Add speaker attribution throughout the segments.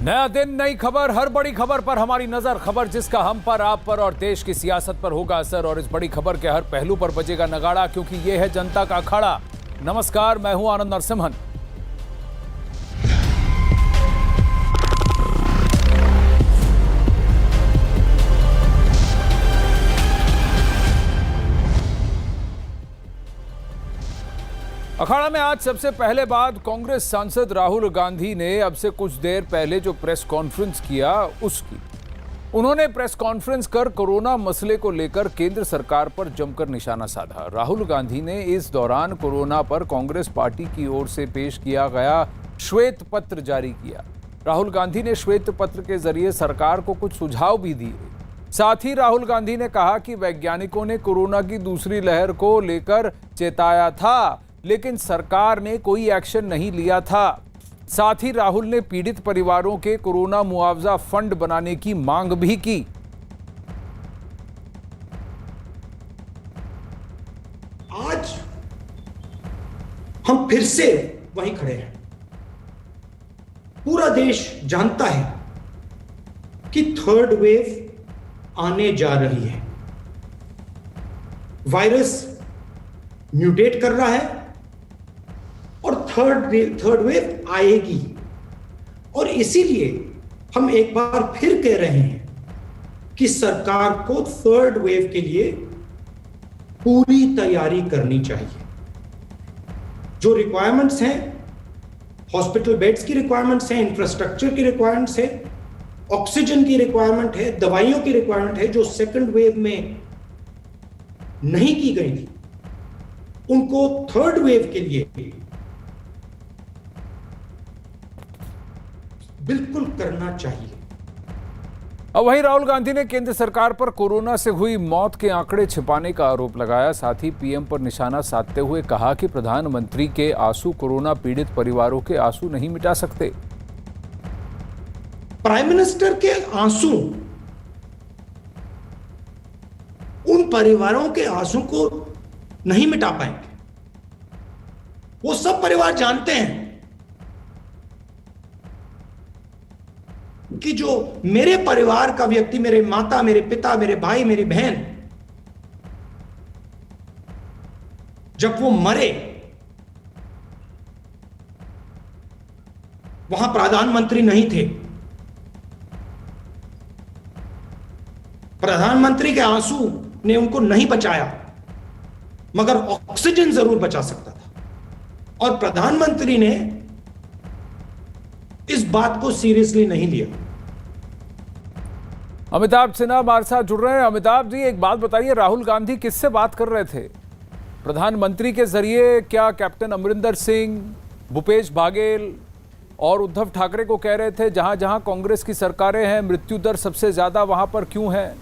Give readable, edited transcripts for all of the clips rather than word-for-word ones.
Speaker 1: नया दिन, नई खबर, हर बड़ी खबर पर हमारी नजर। खबर जिसका हम पर, आप पर और देश की सियासत पर होगा असर, और इस बड़ी खबर के हर पहलू पर बजेगा नगाड़ा, क्योंकि यह है जनता का अखाड़ा। नमस्कार, मैं हूं आनंद नरसिम्हन। अखाड़ा में आज सबसे पहले बात कांग्रेस सांसद राहुल गांधी ने अब से कुछ देर पहले जो प्रेस कॉन्फ्रेंस किया उसकी। उन्होंने प्रेस कॉन्फ्रेंस कर कोरोना मसले को लेकर केंद्र सरकार पर जमकर निशाना साधा। राहुल गांधी ने इस दौरान कोरोना पर कांग्रेस पार्टी की ओर से पेश किया गया श्वेत पत्र जारी किया। राहुल गांधी ने श्वेत पत्र के जरिए सरकार को कुछ सुझाव भी दिए। साथ ही राहुल गांधी ने कहा कि वैज्ञानिकों ने कोरोना की दूसरी लहर को लेकर चेताया था, लेकिन सरकार ने कोई एक्शन नहीं लिया था। साथ ही राहुल ने पीड़ित परिवारों के कोरोना मुआवजा फंड बनाने की मांग भी की।
Speaker 2: आज हम फिर से वहीं खड़े हैं। पूरा देश जानता है कि थर्ड वेव आने जा रही है। वायरस म्यूटेट कर रहा है और थर्ड वेव आएगी, और इसीलिए हम एक बार फिर कह रहे हैं कि सरकार को थर्ड वेव के लिए पूरी तैयारी करनी चाहिए। जो रिक्वायरमेंट्स हैं, हॉस्पिटल बेड्स की रिक्वायरमेंट्स हैं, इंफ्रास्ट्रक्चर की रिक्वायरमेंट्स है, ऑक्सीजन की रिक्वायरमेंट है, दवाइयों की रिक्वायरमेंट है, जो सेकंड वेव में नहीं की गई थी, उनको थर्ड वेव के लिए बिल्कुल करना चाहिए।
Speaker 1: अब वहीं राहुल गांधी ने केंद्र सरकार पर कोरोना से हुई मौत के आंकड़े छिपाने का आरोप लगाया। साथ ही पीएम पर निशाना साधते हुए कहा कि प्रधानमंत्री के आंसू कोरोना पीड़ित परिवारों के आंसू नहीं मिटा सकते।
Speaker 2: प्राइम मिनिस्टर के आंसू उन परिवारों के आंसू को नहीं मिटा पाएंगे। वो सब परिवार जानते हैं कि जो मेरे परिवार का व्यक्ति, मेरे माता, मेरे पिता, मेरे भाई, मेरी बहन, जब वो मरे, वहां प्रधानमंत्री नहीं थे। प्रधानमंत्री के आंसू ने उनको नहीं बचाया, मगर ऑक्सीजन जरूर बचा सकता था, और प्रधानमंत्री ने इस बात को सीरियसली नहीं लिया।
Speaker 1: अमिताभ सिन्हा हमारे साथ जुड़ रहे हैं। अमिताभ जी, एक बात बताइए, राहुल गांधी किससे बात कर रहे थे? प्रधानमंत्री के जरिए क्या कैप्टन अमरिंदर सिंह, भूपेश बाघेल और उद्धव ठाकरे को कह रहे थे जहां जहां कांग्रेस की सरकारें हैं मृत्यु दर सबसे ज्यादा वहां पर क्यों है?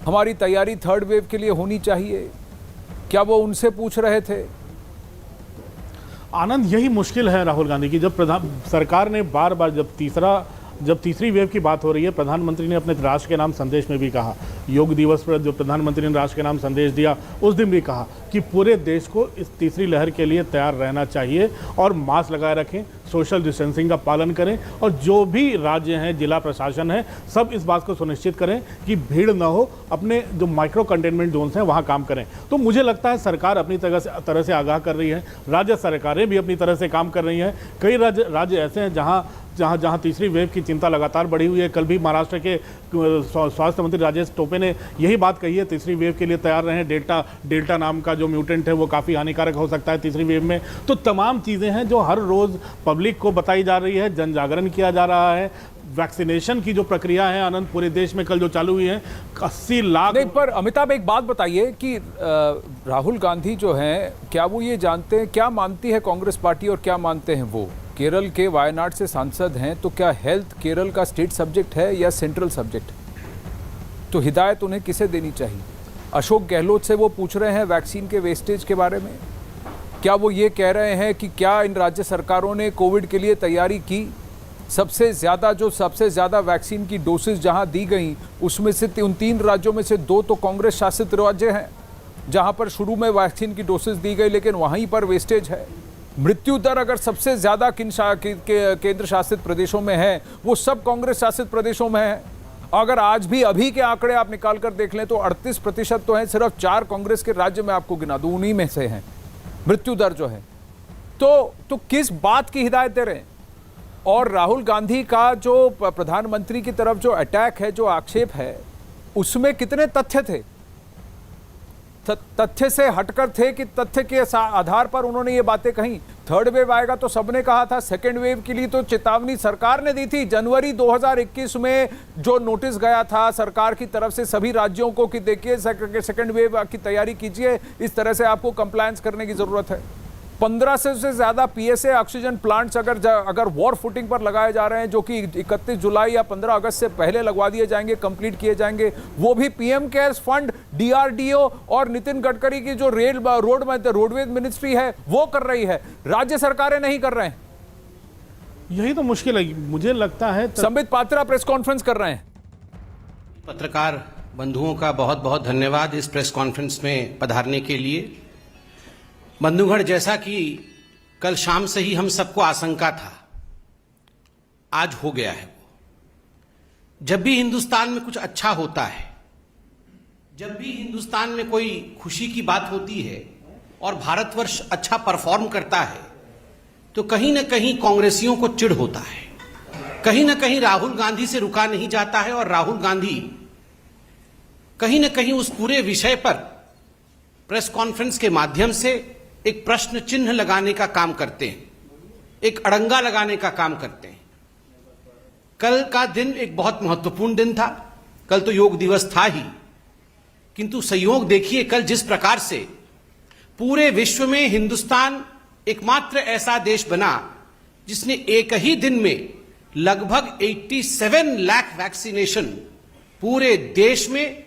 Speaker 1: हमारी तैयारी थर्ड वेव के लिए होनी चाहिए। क्या वो उनसे पूछ रहे थे?
Speaker 3: आनंद, यही मुश्किल है राहुल गांधी की। जब सरकार ने बार बार जब तीसरी वेव की बात हो रही है, प्रधानमंत्री ने अपने राष्ट्र के नाम संदेश में भी कहा, योग दिवस पर जो प्रधानमंत्री ने राष्ट्र के नाम संदेश दिया उस दिन भी कहा कि पूरे देश को इस तीसरी लहर के लिए तैयार रहना चाहिए और मास्क लगाए रखें, सोशल डिस्टेंसिंग का पालन करें, और जो भी राज्य हैं, जिला प्रशासन है, सब इस बात को सुनिश्चित करें कि भीड़ ना हो, अपने जो माइक्रो कंटेनमेंट जोन्स हैं वहाँ काम करें। तो मुझे लगता है सरकार अपनी तरह से आगाह कर रही है, राज्य सरकारें भी अपनी तरह से काम कर रही हैं। कई राज्य ऐसे हैं जहां तीसरी वेव की चिंता लगातार बढ़ी हुई है। कल भी महाराष्ट्र के स्वास्थ्य मंत्री राजेश टोपे ने यही बात कही है, तीसरी वेव के लिए तैयार रहें। डेल्टा नाम का जो म्यूटेंट है वो काफ़ी हानिकारक हो सकता है तीसरी वेव में। तो तमाम चीज़ें हैं जो हर रोज़ पब्लिक को बताई जा रही है, जन जागरण किया जा रहा है। वैक्सीनेशन की जो प्रक्रिया है आनंद, पूरे देश में कल जो चालू हुई है 80 लाख।
Speaker 1: नहीं, पर अमिताभ एक बात बताइए कि राहुल गांधी जो हैं, क्या वो ये जानते हैं, क्या मानती है कांग्रेस पार्टी और क्या मानते हैं वो? केरल के वायनाड से सांसद हैं, तो क्या हेल्थ केरल का स्टेट सब्जेक्ट है या सेंट्रल सब्जेक्ट? तो हिदायत उन्हें किसे देनी चाहिए? अशोक गहलोत से वो पूछ रहे हैं वैक्सीन के वेस्टेज के बारे में? क्या वो ये कह रहे हैं कि क्या इन राज्य सरकारों ने कोविड के लिए तैयारी की? सबसे ज़्यादा वैक्सीन की डोसेज जहां दी गई, उसमें से उन 3 राज्यों में से 2 तो कांग्रेस शासित राज्य हैं, जहां पर शुरू में वैक्सीन की डोसेज दी गई, लेकिन वहीं पर वेस्टेज है। मृत्यु दर अगर सबसे ज्यादा केंद्र शासित प्रदेशों में है, वो सब कांग्रेस शासित प्रदेशों में है। अगर आज भी अभी के आंकड़े आप निकाल कर देख लें तो 38% तो है, सिर्फ 4 कांग्रेस के राज्य में आपको गिना दूं, उन्हीं में से हैं मृत्यु दर जो है। तो किस बात की हिदायत दे रहे हैं? और राहुल गांधी का जो प्रधानमंत्री की तरफ जो अटैक है, जो आक्षेप है, उसमें कितने तथ्य थे? तथ्य से हटकर थे कि तथ्य के आधार पर उन्होंने ये बातें कही? थर्ड वेव आएगा तो सबने कहा था, सेकेंड वेव के लिए तो चेतावनी सरकार ने दी थी। जनवरी 2021 में जो नोटिस गया था सरकार की तरफ से सभी राज्यों को कि देखिए सेकेंड वेव की तैयारी कीजिए, इस तरह से आपको कंप्लायंस करने की जरूरत है। 1500 से ज्यादा पीएसए ऑक्सीजन प्लांट्स अगर वॉर फुटिंग पर लगाए जा रहे हैं, जो कि 31 जुलाई या 15 अगस्त से पहले लगवा दिए जाएंगे, कंप्लीट किए जाएंगे, वो भी पीएम केयर्स फंड, डीआरडीओ और नितिन गडकरी की जो रोडवेज मिनिस्ट्री है वो कर रही है, राज्य सरकारें नहीं कर रहे हैं।
Speaker 3: यही तो मुश्किल है, मुझे लगता है।
Speaker 1: संबित पात्रा प्रेस कॉन्फ्रेंस कर रहे हैं।
Speaker 4: पत्रकार बंधुओं का बहुत बहुत धन्यवाद इस प्रेस कॉन्फ्रेंस में पधारने के लिए। बंधुगण, जैसा कि कल शाम से ही हम सबको आशंका था, आज हो गया है वो। जब भी हिंदुस्तान में कुछ अच्छा होता है, जब भी हिंदुस्तान में कोई खुशी की बात होती है और भारतवर्ष अच्छा परफॉर्म करता है, तो कहीं ना कहीं कांग्रेसियों को चिढ़ होता है। कहीं ना कहीं राहुल गांधी से रुका नहीं जाता है और राहुल गांधी कहीं ना कहीं उस पूरे विषय पर प्रेस कॉन्फ्रेंस के माध्यम से एक प्रश्न चिन्ह लगाने का काम करते हैं, एक अड़ंगा लगाने का काम करते हैं। कल का दिन एक बहुत महत्वपूर्ण दिन था। कल तो योग दिवस था ही, किंतु संयोग देखिए कल जिस प्रकार से पूरे विश्व में हिंदुस्तान एकमात्र ऐसा देश बना जिसने एक ही दिन में लगभग 87 लाख वैक्सीनेशन, पूरे देश में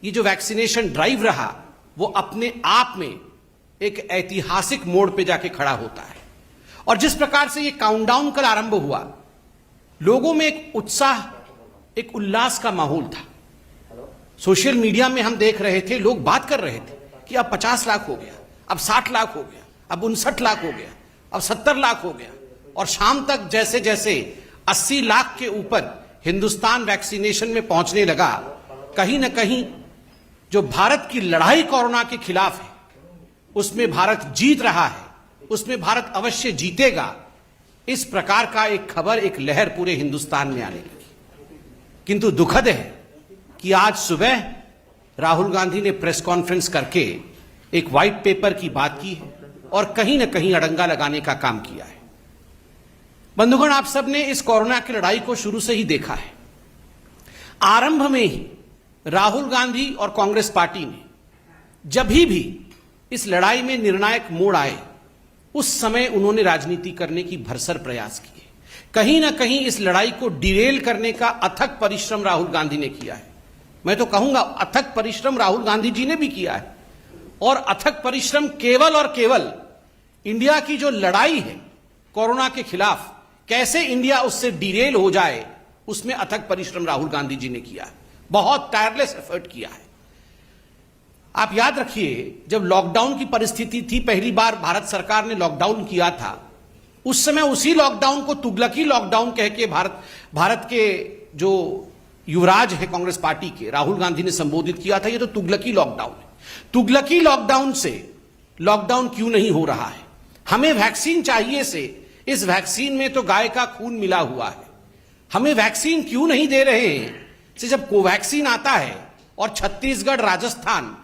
Speaker 4: ये जो वैक्सीनेशन ड्राइव रहा वो अपने आप में एक ऐतिहासिक मोड़ पे जाके खड़ा होता है। और जिस प्रकार से ये काउंटडाउन कल आरंभ हुआ, लोगों में एक उत्साह, एक उल्लास का माहौल था। सोशल मीडिया में हम देख रहे थे, लोग बात कर रहे थे कि अब 50 लाख हो गया, अब 60 लाख हो गया, अब 59 लाख हो गया, अब 70 लाख हो गया। और शाम तक जैसे जैसे 80 लाख के ऊपर हिंदुस्तान वैक्सीनेशन में पहुंचने लगा, कहीं ना कहीं जो भारत की लड़ाई कोरोना के खिलाफ है उसमें भारत जीत रहा है, उसमें भारत अवश्य जीतेगा, इस प्रकार का एक खबर, एक लहर पूरे हिंदुस्तान में आने लगी। किंतु दुखद है कि आज सुबह राहुल गांधी ने प्रेस कॉन्फ्रेंस करके एक व्हाइट पेपर की बात की है और कहीं ना कहीं अड़ंगा लगाने का काम किया है। बंधुगण, आप सबने इस कोरोना की लड़ाई को शुरू से ही देखा है। आरंभ में ही राहुल गांधी और कांग्रेस पार्टी ने जब भी इस लड़ाई में निर्णायक मोड़ आए, उस समय उन्होंने राजनीति करने की भरसर प्रयास किए। कहीं ना कहीं इस लड़ाई को डिरेल करने का अथक परिश्रम राहुल गांधी ने किया है। मैं तो कहूंगा अथक परिश्रम राहुल गांधी जी ने भी किया है। और अथक परिश्रम केवल और केवल इंडिया की जो लड़ाई है कोरोना के खिलाफ, कैसे इंडिया उससे डिरेल हो जाए, उसमें अथक परिश्रम राहुल गांधी जी ने किया है। बहुत टायरलेस एफर्ट किया है। आप याद रखिए, जब लॉकडाउन की परिस्थिति थी, पहली बार भारत सरकार ने लॉकडाउन किया था, उस समय उसी लॉकडाउन को तुगलकी लॉकडाउन कह के भारत के जो युवराज है कांग्रेस पार्टी के, राहुल गांधी ने संबोधित किया था, ये तो तुगलकी लॉकडाउन है। तुगलकी लॉकडाउन से लॉकडाउन क्यों नहीं हो रहा है? हमें वैक्सीन चाहिए से इस वैक्सीन में तो गाय का खून मिला हुआ है। हमें वैक्सीन क्यों नहीं दे रहे हैं से जब कोवैक्सीन आता है और छत्तीसगढ़, राजस्थान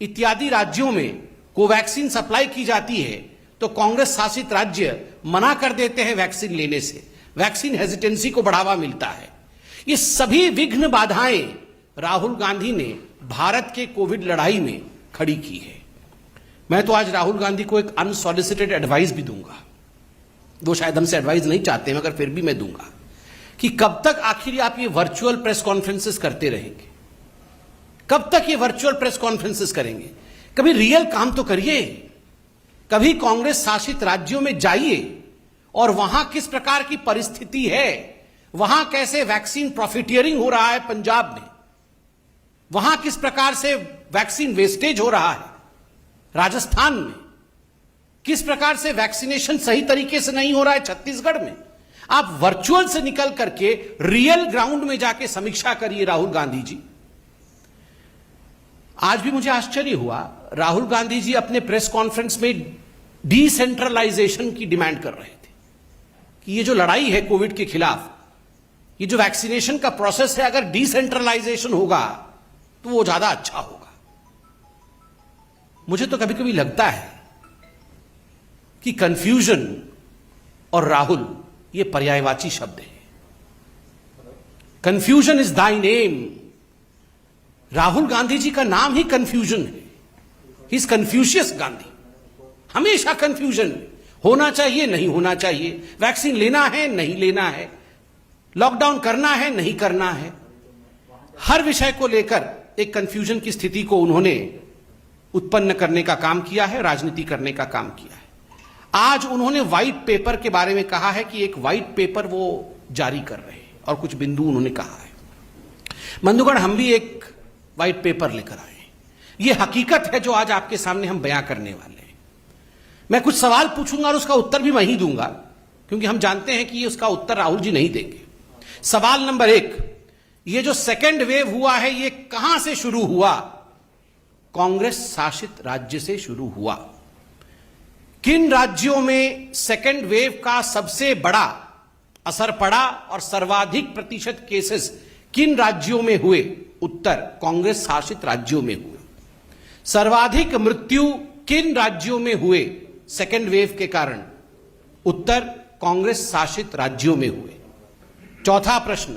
Speaker 4: इत्यादि राज्यों में कोवैक्सीन सप्लाई की जाती है, तो कांग्रेस शासित राज्य मना कर देते हैं वैक्सीन लेने से। वैक्सीन हेजिटेंसी को बढ़ावा मिलता है। ये सभी विघ्न बाधाएं राहुल गांधी ने भारत के कोविड लड़ाई में खड़ी की है। मैं तो आज राहुल गांधी को एक अनसॉलिसिटेड एडवाइस भी दूंगा। वो शायद हमसे एडवाइस नहीं चाहते, मगर फिर भी मैं दूंगा कि कब तक आखिर आप ये वर्चुअल प्रेस कॉन्फ्रेंसेस करते रहेंगे? कब तक ये वर्चुअल प्रेस कॉन्फ्रेंसेस करेंगे? कभी रियल काम तो करिए। कभी कांग्रेस शासित राज्यों में जाइए और वहां किस प्रकार की परिस्थिति है, वहां कैसे वैक्सीन प्रॉफिटियरिंग हो रहा है पंजाब में, वहां किस प्रकार से वैक्सीन वेस्टेज हो रहा है राजस्थान में, किस प्रकार से वैक्सीनेशन सही तरीके से नहीं हो रहा है छत्तीसगढ़ में, आप वर्चुअल से निकल करके रियल ग्राउंड में जाके समीक्षा करिए राहुल गांधी जी। आज भी मुझे आश्चर्य हुआ, राहुल गांधी जी अपने प्रेस कॉन्फ्रेंस में डिसेंट्रलाइजेशन की डिमांड कर रहे थे कि ये जो लड़ाई है कोविड के खिलाफ, ये जो वैक्सीनेशन का प्रोसेस है, अगर डिसेंट्रलाइजेशन होगा तो वो ज्यादा अच्छा होगा। मुझे तो कभी कभी लगता है कि कंफ्यूजन और राहुल ये पर्यायवाची शब्द है। Confusion is thy name. Rahul Gandhi ji का नाम ही कंफ्यूजन है। He is Confucius Gandhi. हमेशा कंफ्यूजन होना चाहिए, नहीं होना चाहिए, वैक्सीन लेना है, नहीं लेना है, लॉकडाउन करना है, नहीं करना है। हर विषय को लेकर एक कंफ्यूजन की स्थिति को उन्होंने उत्पन्न करने का काम किया है, राजनीति करने का काम किया है। आज उन्होंने व्हाइट पेपर के बारे में कहा है कि एक व्हाइट पेपर वो जारी कर रहे हैं और कुछ बिंदु उन्होंने कहा है। बंधुगण, हम भी एक व्हाइट पेपर लेकर आए हैं। ये हकीकत है जो आज आपके सामने हम बयां करने वाले हैं। मैं कुछ सवाल पूछूंगा और उसका उत्तर भी मैं ही दूंगा, क्योंकि हम जानते हैं कि ये उसका उत्तर राहुल जी नहीं देंगे। सवाल नंबर 1, ये जो सेकेंड वेव हुआ है ये कहां से शुरू हुआ? कांग्रेस शासित राज्य से शुरू हुआ। किन राज्यों में सेकेंड वेव का सबसे बड़ा असर पड़ा और सर्वाधिक प्रतिशत केसेस किन राज्यों में हुए? उत्तर, कांग्रेस शासित राज्यों में हुए। सर्वाधिक मृत्यु किन राज्यों में हुए सेकेंड वेव के कारण? उत्तर, कांग्रेस शासित राज्यों में हुए। चौथा प्रश्न,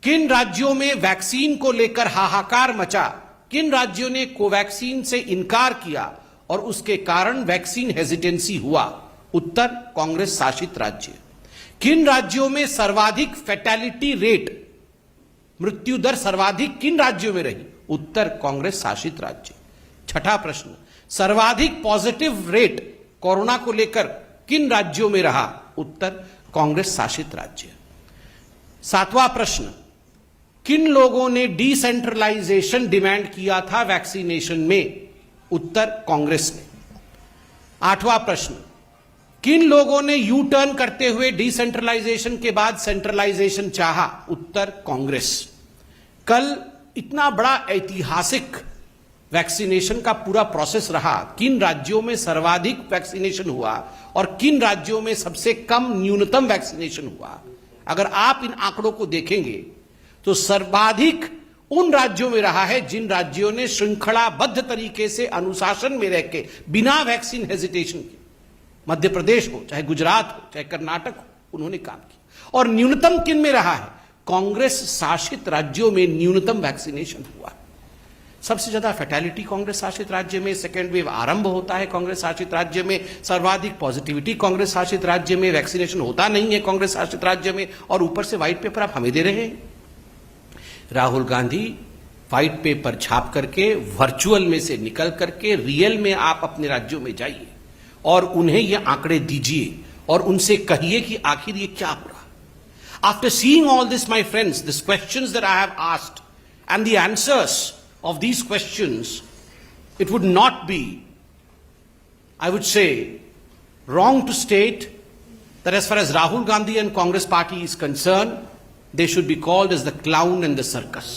Speaker 4: किन राज्यों में वैक्सीन को लेकर हाहाकार मचा? किन राज्यों ने कोवैक्सीन से इनकार किया और उसके कारण वैक्सीन हेजिटेंसी हुआ? उत्तर, कांग्रेस शासित राज्य। किन राज्यों में सर्वाधिक फैटेलिटी रेट, मृत्यु दर सर्वाधिक किन राज्यों में रही? उत्तर, कांग्रेस शासित राज्य। छठा प्रश्न, सर्वाधिक पॉजिटिव रेट कोरोना को लेकर किन राज्यों में रहा? उत्तर, कांग्रेस शासित राज्य। सातवां प्रश्न, किन लोगों ने डिसेंट्रलाइजेशन डिमांड किया था वैक्सीनेशन में? उत्तर, कांग्रेस ने। आठवां प्रश्न, किन लोगों ने यू टर्न करते हुए डिसेंट्रलाइजेशन के बाद सेंट्रलाइजेशन चाहा? उत्तर, कांग्रेस। कल इतना बड़ा ऐतिहासिक वैक्सीनेशन का पूरा प्रोसेस रहा, किन राज्यों में सर्वाधिक वैक्सीनेशन हुआ और किन राज्यों में सबसे कम न्यूनतम वैक्सीनेशन हुआ? अगर आप इन आंकड़ों को देखेंगे तो सर्वाधिक उन राज्यों में रहा है जिन राज्यों ने श्रृंखलाबद्ध तरीके से अनुशासन में रह के बिना वैक्सीन हेजिटेशन के, मध्य प्रदेश हो, चाहे गुजरात हो, चाहे कर्नाटक हो, उन्होंने काम किया। और न्यूनतम किन में रहा है? कांग्रेस शासित राज्यों में न्यूनतम वैक्सीनेशन हुआ। सबसे ज्यादा फैटेलिटी कांग्रेस शासित राज्य में, सेकेंड वेव आरंभ होता है कांग्रेस शासित राज्य में, सर्वाधिक पॉजिटिविटी कांग्रेस शासित राज्य में, वैक्सीनेशन होता नहीं है कांग्रेस शासित राज्य में, और ऊपर से व्हाइट पेपर आप हमें दे रहे हैं। राहुल गांधी व्हाइट पेपर छाप करके वर्चुअल में से निकल करके रियल में आप अपने राज्यों में जाइए और उन्हें ये आंकड़े दीजिए और उनसे कहिए कि आखिर ये क्या हो रहा। After seeing all this my friends, this questions that I have asked and the answers of these questions, it would not be, I would say, wrong to state that as far as Rahul Gandhi and Congress party is concerned, they should be called as the clown and the circus.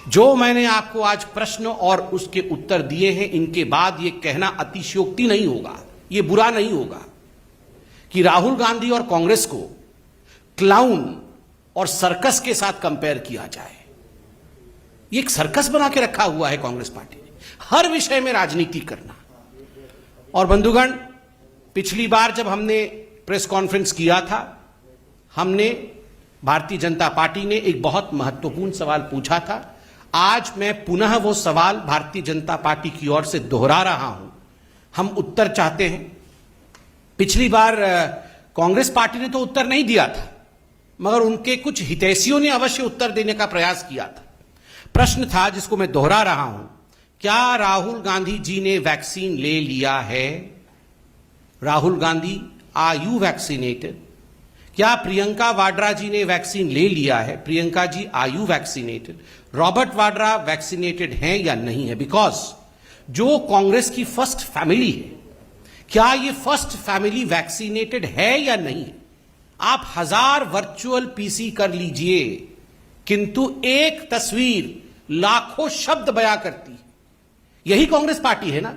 Speaker 4: जो मैंने आपको आज प्रश्न और उसके उत्तर दिए हैं, इनके बाद ये कहना अतिशयोक्ति नहीं होगा, ये बुरा नहीं होगा कि राहुल गांधी और कांग्रेस को क्लाउन और सर्कस के साथ कंपेयर किया जाए। ये एक सर्कस बना के रखा हुआ है कांग्रेस पार्टी ने, हर विषय में राजनीति करना। और बंधुगण, पिछली बार जब हमने प्रेस कॉन्फ्रेंस किया था, हमने भारतीय जनता पार्टी ने एक बहुत महत्वपूर्ण सवाल पूछा था। आज मैं पुनः वो सवाल भारतीय जनता पार्टी की ओर से दोहरा रहा हूं। हम उत्तर चाहते हैं। पिछली बार कांग्रेस पार्टी ने तो उत्तर नहीं दिया था, मगर उनके कुछ हितैषियों ने अवश्य उत्तर देने का प्रयास किया था। प्रश्न था जिसको मैं दोहरा रहा हूं, क्या राहुल गांधी जी ने वैक्सीन ले लिया है? Rahul Gandhi, are you vaccinated? क्या प्रियंका वाड्रा जी ने वैक्सीन ले लिया है? Priyanka ji, are you vaccinated? Robert Vadra vaccinated हैं या नहीं है? बिकॉज जो कांग्रेस की फर्स्ट फैमिली है, क्या ये फर्स्ट फैमिली वैक्सीनेटेड है या नहीं? आप 1000 वर्चुअल पीसी कर लीजिए, किंतु एक तस्वीर लाखों शब्द बयां करती है। यही कांग्रेस पार्टी है ना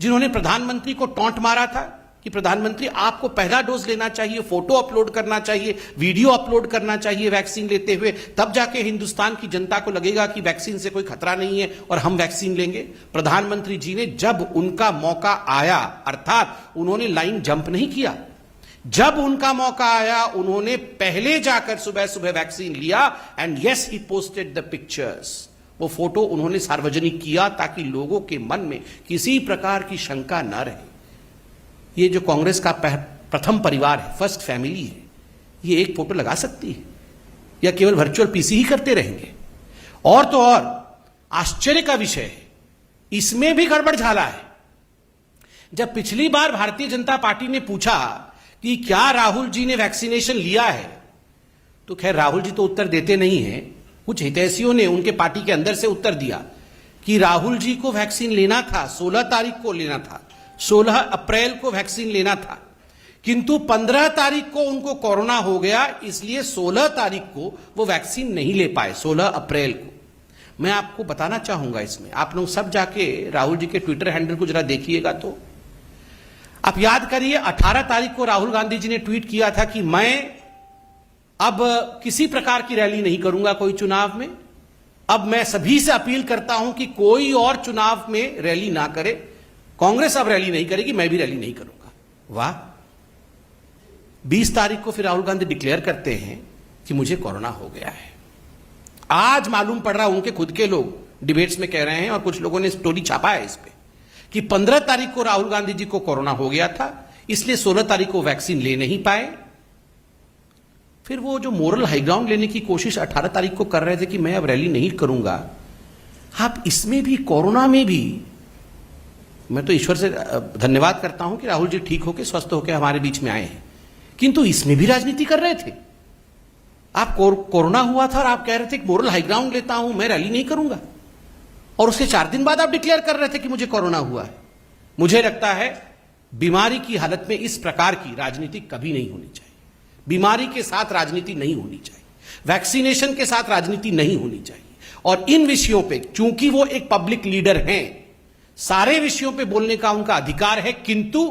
Speaker 4: जिन्होंने प्रधानमंत्री को टॉन्ट मारा था कि प्रधानमंत्री आपको पहला डोज लेना चाहिए, फोटो अपलोड करना चाहिए, वीडियो अपलोड करना चाहिए वैक्सीन लेते हुए, तब जाके हिंदुस्तान की जनता को लगेगा कि वैक्सीन से कोई खतरा नहीं है और हम वैक्सीन लेंगे। प्रधानमंत्री जी ने जब उनका मौका आया, अर्थात उन्होंने लाइन जंप नहीं किया, जब उनका मौका आया उन्होंने पहले जाकर सुबह सुबह वैक्सीन लिया and yes he posted the pictures. वो फोटो उन्होंने सार्वजनिक किया ताकि लोगों के मन में किसी प्रकार की शंका न रहे। ये जो कांग्रेस का प्रथम परिवार है, फर्स्ट फैमिली है, ये एक फोटो लगा सकती है या केवल वर्चुअल पीसी ही करते रहेंगे? और तो और आश्चर्य का विषय है, इसमें भी गड़बड़ झाला है। जब पिछली बार भारतीय जनता पार्टी ने पूछा कि क्या राहुल जी ने वैक्सीनेशन लिया है, तो खैर राहुल जी तो उत्तर देते नहीं हैं, कुछ हितैषियों ने उनके पार्टी के अंदर से उत्तर दिया कि राहुल जी को वैक्सीन लेना था, 16 तारीख को लेना था, 16 अप्रैल को वैक्सीन लेना था, किंतु 15 तारीख को उनको कोरोना हो गया, इसलिए 16 तारीख को वो वैक्सीन नहीं ले पाए, 16 अप्रैल को। मैं आपको बताना चाहूंगा, इसमें आप लोग सब जाके राहुल जी के ट्विटर हैंडल को जरा देखिएगा तो आप याद करिए, 18 तारीख को राहुल गांधी जी ने ट्वीट किया था कि मैं अब किसी प्रकार की रैली नहीं करूंगा कोई चुनाव में, अब मैं सभी से अपील करता हूं कि कोई और चुनाव में रैली ना करे, कांग्रेस अब रैली नहीं करेगी, मैं भी रैली नहीं करूंगा। वाह! 20 तारीख को फिर राहुल गांधी डिक्लेयर करते हैं कि मुझे कोरोना हो गया है। आज मालूम पड़ रहा, उनके खुद के लोग डिबेट्स में कह रहे हैं और कुछ लोगों ने स्टोरी छापा है इस पे कि 15 तारीख को राहुल गांधी जी को कोरोना हो गया था, इसलिए 16 तारीख को वैक्सीन ले नहीं पाए। फिर वो जो मोरल हाईग्राउंड लेने की कोशिश 18 तारीख को कर रहे थे कि मैं अब रैली नहीं करूंगा, आप इसमें भी, कोरोना में भी, मैं तो ईश्वर से धन्यवाद करता हूं कि राहुल जी ठीक होकर स्वस्थ होकर हमारे बीच में आए हैं, किंतु इसमें भी राजनीति कर रहे थे। आप कोरोना हुआ था और आप कह रहे थे कि मोरल हाईग्राउंड लेता हूं, मैं रैली नहीं करूंगा, और उसके 4 दिन बाद आप डिक्लेयर कर रहे थे कि मुझे कोरोना हुआ है। मुझे लगता है बीमारी की हालत में इस प्रकार की राजनीति कभी नहीं होनी चाहिए। बीमारी के साथ राजनीति नहीं होनी चाहिए, वैक्सीनेशन के साथ राजनीति नहीं होनी चाहिए। और इन विषयों पे चूंकि वो एक पब्लिक लीडर हैं, सारे विषयों पे बोलने का उनका अधिकार है, किंतु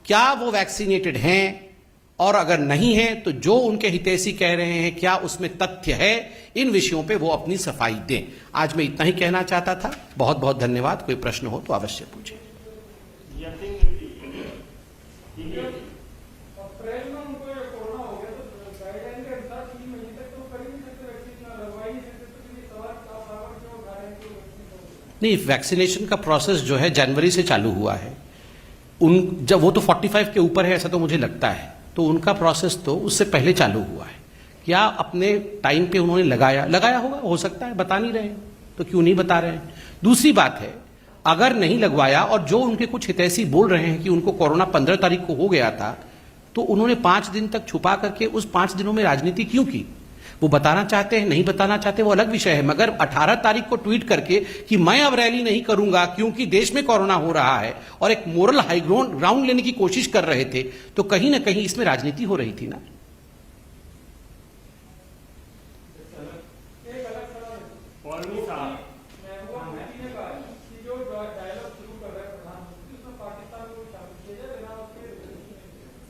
Speaker 4: क्या वो वैक्सीनेटेड हैं, और अगर नहीं है तो जो उनके हितैषी कह रहे हैं क्या उसमें तथ्य है, इन विषयों पे वो अपनी सफाई दें। आज मैं इतना ही कहना चाहता था। बहुत बहुत धन्यवाद। कोई प्रश्न हो तो अवश्य पूछें। नहीं, वैक्सीनेशन का प्रोसेस जो है जनवरी से चालू हुआ है। जब वो तो 45 के ऊपर है ऐसा तो मुझे लगता है, तो उनका प्रोसेस तो उससे पहले चालू हुआ है। क्या अपने टाइम पे उन्होंने लगाया होगा, हो सकता है, बता नहीं रहे हैं तो क्यों नहीं बता रहे हैं। दूसरी बात है, अगर नहीं लगवाया और जो उनके कुछ हितैषी बोल रहे हैं कि उनको कोरोना 15 तारीख को हो गया था, तो उन्होंने 5 दिन तक छुपा करके उस 5 दिनों में राजनीति क्यों की? वो बताना चाहते हैं, नहीं बताना चाहते, वो अलग विषय है। मगर 18 तारीख को ट्वीट करके कि मैं अब रैली नहीं करूंगा क्योंकि देश में कोरोना हो रहा है, और एक मोरल हाई ग्राउंड लेने की कोशिश कर रहे थे, तो कहीं ना कहीं इसमें राजनीति हो रही थी ना।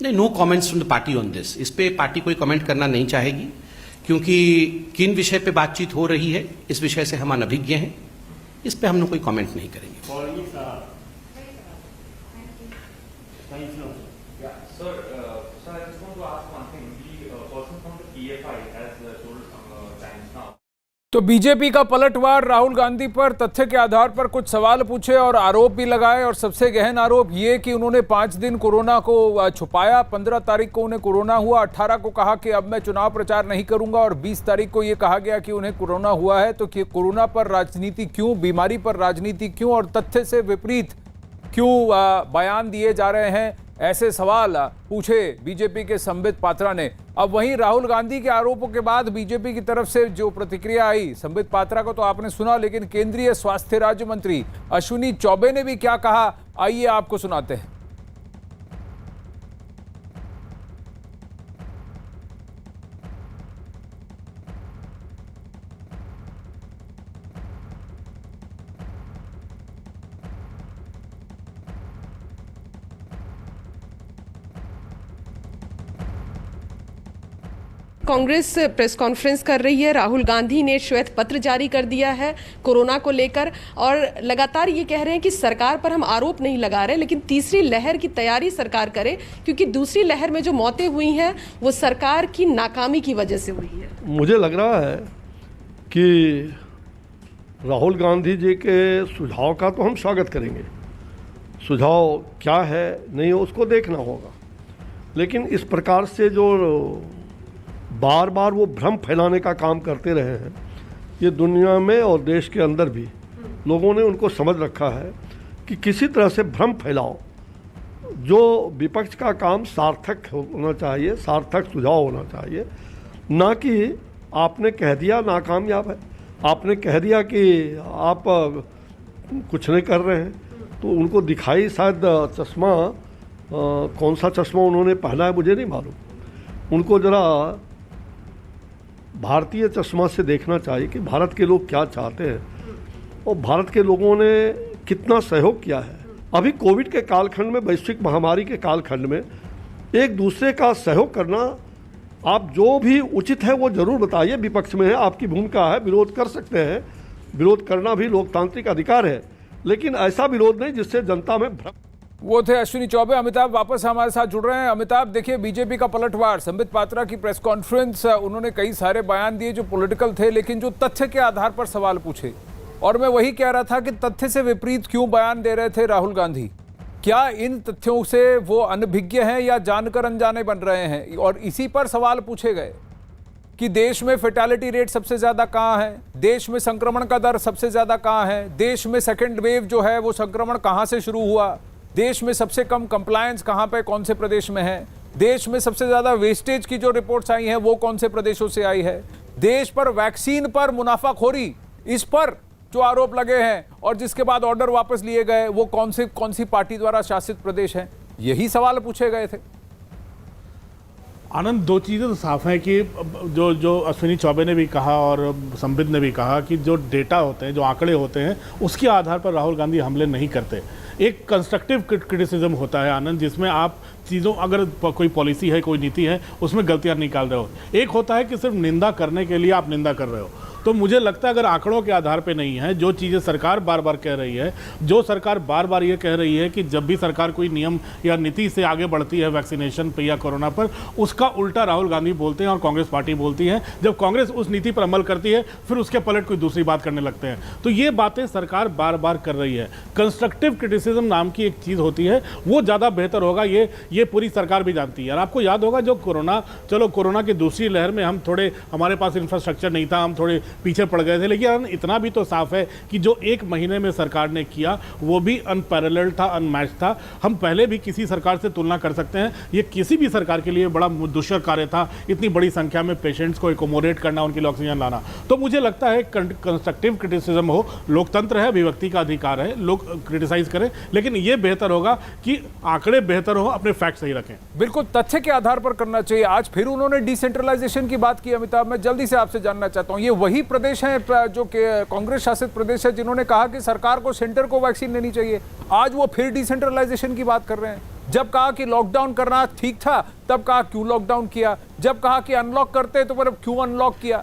Speaker 4: नहीं, no comments from the party on this. इस पे पार्टी कोई कमेंट करना नहीं चाहेगी, क्योंकि किन विषय पे बातचीत हो रही है इस विषय से हम अनभिज्ञ हैं। इस पे हम लोग कोई कमेंट नहीं करेंगे।
Speaker 1: तो बीजेपी का पलटवार, राहुल गांधी पर तथ्य के आधार पर कुछ सवाल पूछे और आरोप भी लगाए, और सबसे गहन आरोप ये कि उन्होंने 5 दिन कोरोना को छुपाया। 15 तारीख को उन्हें कोरोना हुआ, 18 को कहा कि अब मैं चुनाव प्रचार नहीं करूंगा, और 20 तारीख को ये कहा गया कि उन्हें कोरोना हुआ है। तो कि कोरोना पर राजनीति क्यों, बीमारी पर राजनीति क्यों, और तथ्य से विपरीत क्यों बयान दिए जा रहे हैं, ऐसे सवाल पूछे बीजेपी के संबित पात्रा ने। अब वहीं राहुल गांधी के आरोपों के बाद बीजेपी की तरफ से जो प्रतिक्रिया आई, संबित पात्रा को तो आपने सुना, लेकिन केंद्रीय स्वास्थ्य राज्य मंत्री अश्विनी चौबे ने भी क्या कहा, आइए आपको सुनाते हैं।
Speaker 5: कांग्रेस प्रेस कॉन्फ्रेंस कर रही है। राहुल गांधी ने श्वेत पत्र जारी कर दिया है कोरोना को लेकर और लगातार ये कह रहे हैं कि सरकार पर हम आरोप नहीं लगा रहे, लेकिन तीसरी लहर की तैयारी सरकार करे, क्योंकि दूसरी लहर में जो मौतें हुई हैं वो सरकार की नाकामी की वजह से हुई है।
Speaker 6: मुझे लग रहा है कि राहुल गांधी जी के सुझाव का तो हम स्वागत करेंगे। सुझाव क्या है नहीं उसको देखना होगा, लेकिन इस प्रकार से जो बार बार वो भ्रम फैलाने का काम करते रहे हैं, ये दुनिया में और देश के अंदर भी लोगों ने उनको समझ रखा है कि किसी तरह से भ्रम फैलाओ। जो विपक्ष का काम सार्थक होना चाहिए, सार्थक सुझाव होना चाहिए, ना कि आपने कह दिया नाकामयाब है, आपने कह दिया कि आप कुछ नहीं कर रहे हैं। तो उनको दिखाई शायद चश्मा, कौन सा चश्मा उन्होंने पहना है मुझे नहीं मालूम। उनको ज़रा भारतीय चश्मा से देखना चाहिए कि भारत के लोग क्या चाहते हैं और भारत के लोगों ने कितना सहयोग किया है। अभी कोविड के कालखंड में, वैश्विक महामारी के कालखंड में एक दूसरे का सहयोग करना, आप जो भी उचित है वो ज़रूर बताइए। विपक्ष में है, आपकी भूमिका है, विरोध कर सकते हैं, विरोध करना भी लोकतांत्रिक अधिकार है, लेकिन ऐसा विरोध नहीं जिससे जनता में भ्रम।
Speaker 1: वो थे अश्विनी चौबे। अमिताभ वापस हमारे साथ जुड़ रहे हैं। अमिताभ, देखिए बीजेपी का पलटवार, संबित पात्रा की प्रेस कॉन्फ्रेंस, उन्होंने कई सारे बयान दिए जो पॉलिटिकल थे, लेकिन जो तथ्य के आधार पर सवाल पूछे, और मैं वही कह रहा था कि तथ्य से विपरीत क्यों बयान दे रहे थे राहुल गांधी। क्या इन तथ्यों से वो अनभिज्ञ हैं या जानकर अनजाने बन रहे हैं? और इसी पर सवाल पूछे गए कि देश में फेटालिटी रेट सबसे ज्यादा कहाँ है, देश में संक्रमण का दर सबसे ज्यादा कहाँ है, देश में सेकेंड वेव जो है वो संक्रमण कहाँ से शुरू हुआ, देश में सबसे कम कंप्लायंस कहाँ पे, कौन से प्रदेश में है, देश में सबसे ज्यादा वेस्टेज की जो रिपोर्ट्स आई हैं वो कौन से प्रदेशों से आई है, देश पर वैक्सीन पर मुनाफाखोरी, इस पर जो आरोप लगे हैं और जिसके बाद ऑर्डर वापस लिए गए, वो कौन सी पार्टी द्वारा शासित प्रदेश है, यही सवाल पूछे गए थे।
Speaker 3: आनंद, दो चीज़ें तो साफ हैं कि जो अश्विनी चौबे ने भी कहा और संबित ने भी कहा कि जो डेटा होते हैं, जो आंकड़े होते हैं, उसके आधार पर राहुल गांधी हमले नहीं करते। एक कंस्ट्रक्टिव क्रिटिसिज्म होता है आनंद, जिसमें आप चीज़ों, अगर कोई पॉलिसी है, कोई नीति है, उसमें गलतियां निकाल रहे हो। एक होता है कि सिर्फ निंदा करने के लिए आप निंदा कर रहे हो। तो मुझे लगता है अगर आंकड़ों के आधार पे नहीं है, जो चीज़ें सरकार बार बार कह रही है, जो सरकार बार बार ये कह रही है कि जब भी सरकार कोई नियम या नीति से आगे बढ़ती है वैक्सीनेशन पे या कोरोना पर, उसका उल्टा राहुल गांधी बोलते हैं और कांग्रेस पार्टी बोलती है। जब कांग्रेस उस नीति पर अमल करती है, फिर उसके पलट कोई दूसरी बात करने लगते हैं। तो ये बातें सरकार बार बार कर रही है। कंस्ट्रक्टिव क्रिटिसिज्म नाम की एक चीज़ होती है, वो ज़्यादा बेहतर होगा। ये पूरी सरकार भी जानती है। और आपको याद होगा जो कोरोना की दूसरी लहर में हम थोड़े, हमारे पास इंफ्रास्ट्रक्चर नहीं था, हम थोड़े पीछे पड़ गए थे, लेकिन इतना भी तो साफ है कि जो एक महीने में सरकार ने किया वो भी अनपैरेलल्ड था, अनमैच था। हम पहले भी किसी सरकार से तुलना कर सकते हैं। ये किसी भी सरकार के लिए बड़ा दुष्कर कार्य था, इतनी बड़ी संख्या में पेशेंट्स को एकोमोडेट करना, उनके लिए ऑक्सीजन लाना। तो मुझे लगता है कंस्ट्रक्टिव क्रिटिसिज्म हो, लोकतंत्र है, अभिव्यक्ति का अधिकार है, लोग क्रिटिसाइज करें, लेकिन ये बेहतर होगा कि आंकड़े बेहतर हो, अपने फैक्ट सही रखें।
Speaker 1: बिल्कुल तथ्य के आधार पर करना चाहिए। आज फिर उन्होंने डिसेंट्रलाइजेशन की बात की। अमिताभ, मैं जल्दी से आपसे जानना चाहता हूं, ये वही प्रदेश हैं जो कि कांग्रेस शासित प्रदेश है जिन्होंने कहा कि सरकार को, सेंटर को वैक्सीन लेनी चाहिए, आज वो फिर डिसेंट्रलाइजेशन की बात कर रहे हैं। जब कहा कि लॉकडाउन करना ठीक था, तब कहा क्यों लॉकडाउन किया, जब कहा कि अनलॉक करते तो फिर क्यों अनलॉक किया।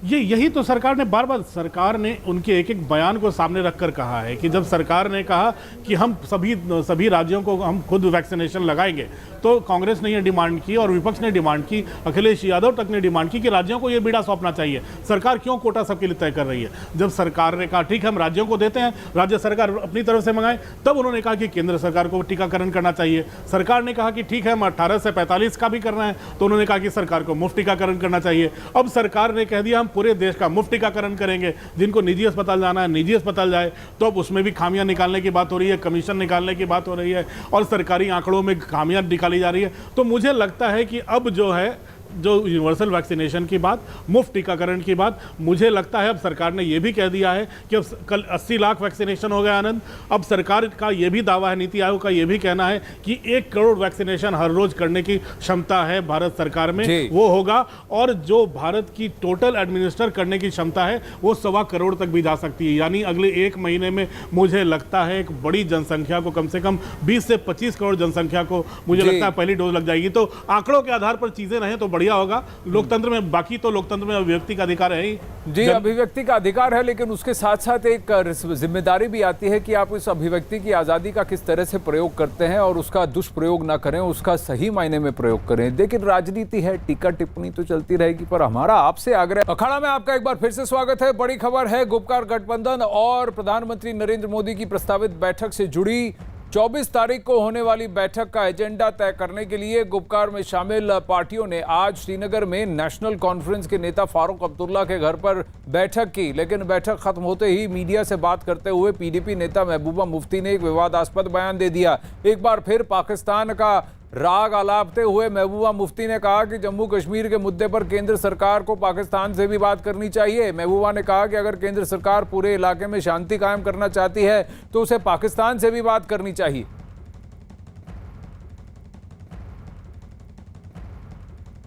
Speaker 3: यही तो सरकार ने बार बार, सरकार ने उनके एक एक बयान को सामने रखकर कहा है कि जब सरकार ने कहा कि हम सभी राज्यों को हम खुद वैक्सीनेशन लगाएंगे, तो कांग्रेस ने यह डिमांड की और विपक्ष ने डिमांड की, अखिलेश यादव तक ने डिमांड की कि राज्यों को यह बीड़ा सौंपना चाहिए। सरकार क्यों कोटा सबके लिए तय कर रही है? जब सरकार ने कहा ठीक है हम राज्यों को देते हैं, राज्य सरकार अपनी तरफ से मंगाए, तब उन्होंने कहा कि केंद्र सरकार को टीकाकरण करना चाहिए। सरकार ने कहा कि ठीक है हम 18 से 45 का भी करना है, तो उन्होंने कहा कि सरकार को मुफ्त टीकाकरण करना चाहिए। अब सरकार ने कह दिया हम पूरे देश का मुफ्त टीकाकरण करेंगे, जिनको निजी अस्पताल जाना है निजी अस्पताल जाए। तो अब उसमें भी खामियां निकालने की बात हो रही है, कमीशन निकालने की बात हो रही है और सरकारी आंकड़ों में खामियां निकाली जा रही है। तो मुझे लगता है कि अब जो है जो यूनिवर्सल वैक्सीनेशन की बात, मुफ्त टीकाकरण की बात, मुझे लगता है अब सरकार ने यह भी कह दिया है कि अब कल 80 लाख वैक्सीनेशन हो गए आनंद। अब सरकार का यह भी दावा है, नीति आयोग का यह भी कहना है कि 1 करोड़ वैक्सीनेशन हर रोज करने की क्षमता है भारत सरकार में, वो होगा। और जो भारत की टोटल एडमिनिस्टर करने की क्षमता है वो 1.25 करोड़ तक भी जा सकती है। यानी अगले 1 महीने में मुझे लगता है एक बड़ी जनसंख्या को, कम से कम 20 से 25 करोड़ जनसंख्या को मुझे लगता है पहली डोज लग जाएगी। तो आंकड़ों के आधार पर चीजें रहें तो बढ़िया होगा लोकतंत्र में। बाकी तो लोकतंत्र में अभिव्यक्ति का अधिकार है ही
Speaker 1: जी, अभिव्यक्ति का अधिकार है, लेकिन उसके साथ साथ एक जिम्मेदारी भी आती है कि आप इस अभिव्यक्ति की आजादी का किस तरह से प्रयोग करते हैं और उसका दुष्प्रयोग ना करें, उसका सही मायने में प्रयोग करें। लेकिन राजनीति है, टीका टिप्पणी तो चलती रहेगी, पर हमारा आपसे आग्रह। अखाड़ा में आपका एक बार फिर से स्वागत है। बड़ी खबर है गुपकार गठबंधन और प्रधानमंत्री नरेंद्र मोदी की प्रस्तावित बैठक से जुड़ी। 24 तारीख को होने वाली बैठक का एजेंडा तय करने के लिए गुपकार में शामिल पार्टियों ने आज श्रीनगर में नेशनल कॉन्फ्रेंस के नेता फारूक अब्दुल्ला के घर पर बैठक की। लेकिन बैठक खत्म होते ही मीडिया से बात करते हुए पीडीपी नेता महबूबा मुफ्ती ने एक विवादास्पद बयान दे दिया। एक बार फिर पाकिस्तान का राग आलापते हुए महबूबा मुफ्ती ने कहा कि जम्मू कश्मीर के मुद्दे पर केंद्र सरकार को पाकिस्तान से भी बात करनी चाहिए। महबूबा ने कहा कि अगर केंद्र सरकार पूरे इलाके में शांति कायम करना चाहती है तो उसे पाकिस्तान से भी बात करनी चाहिए।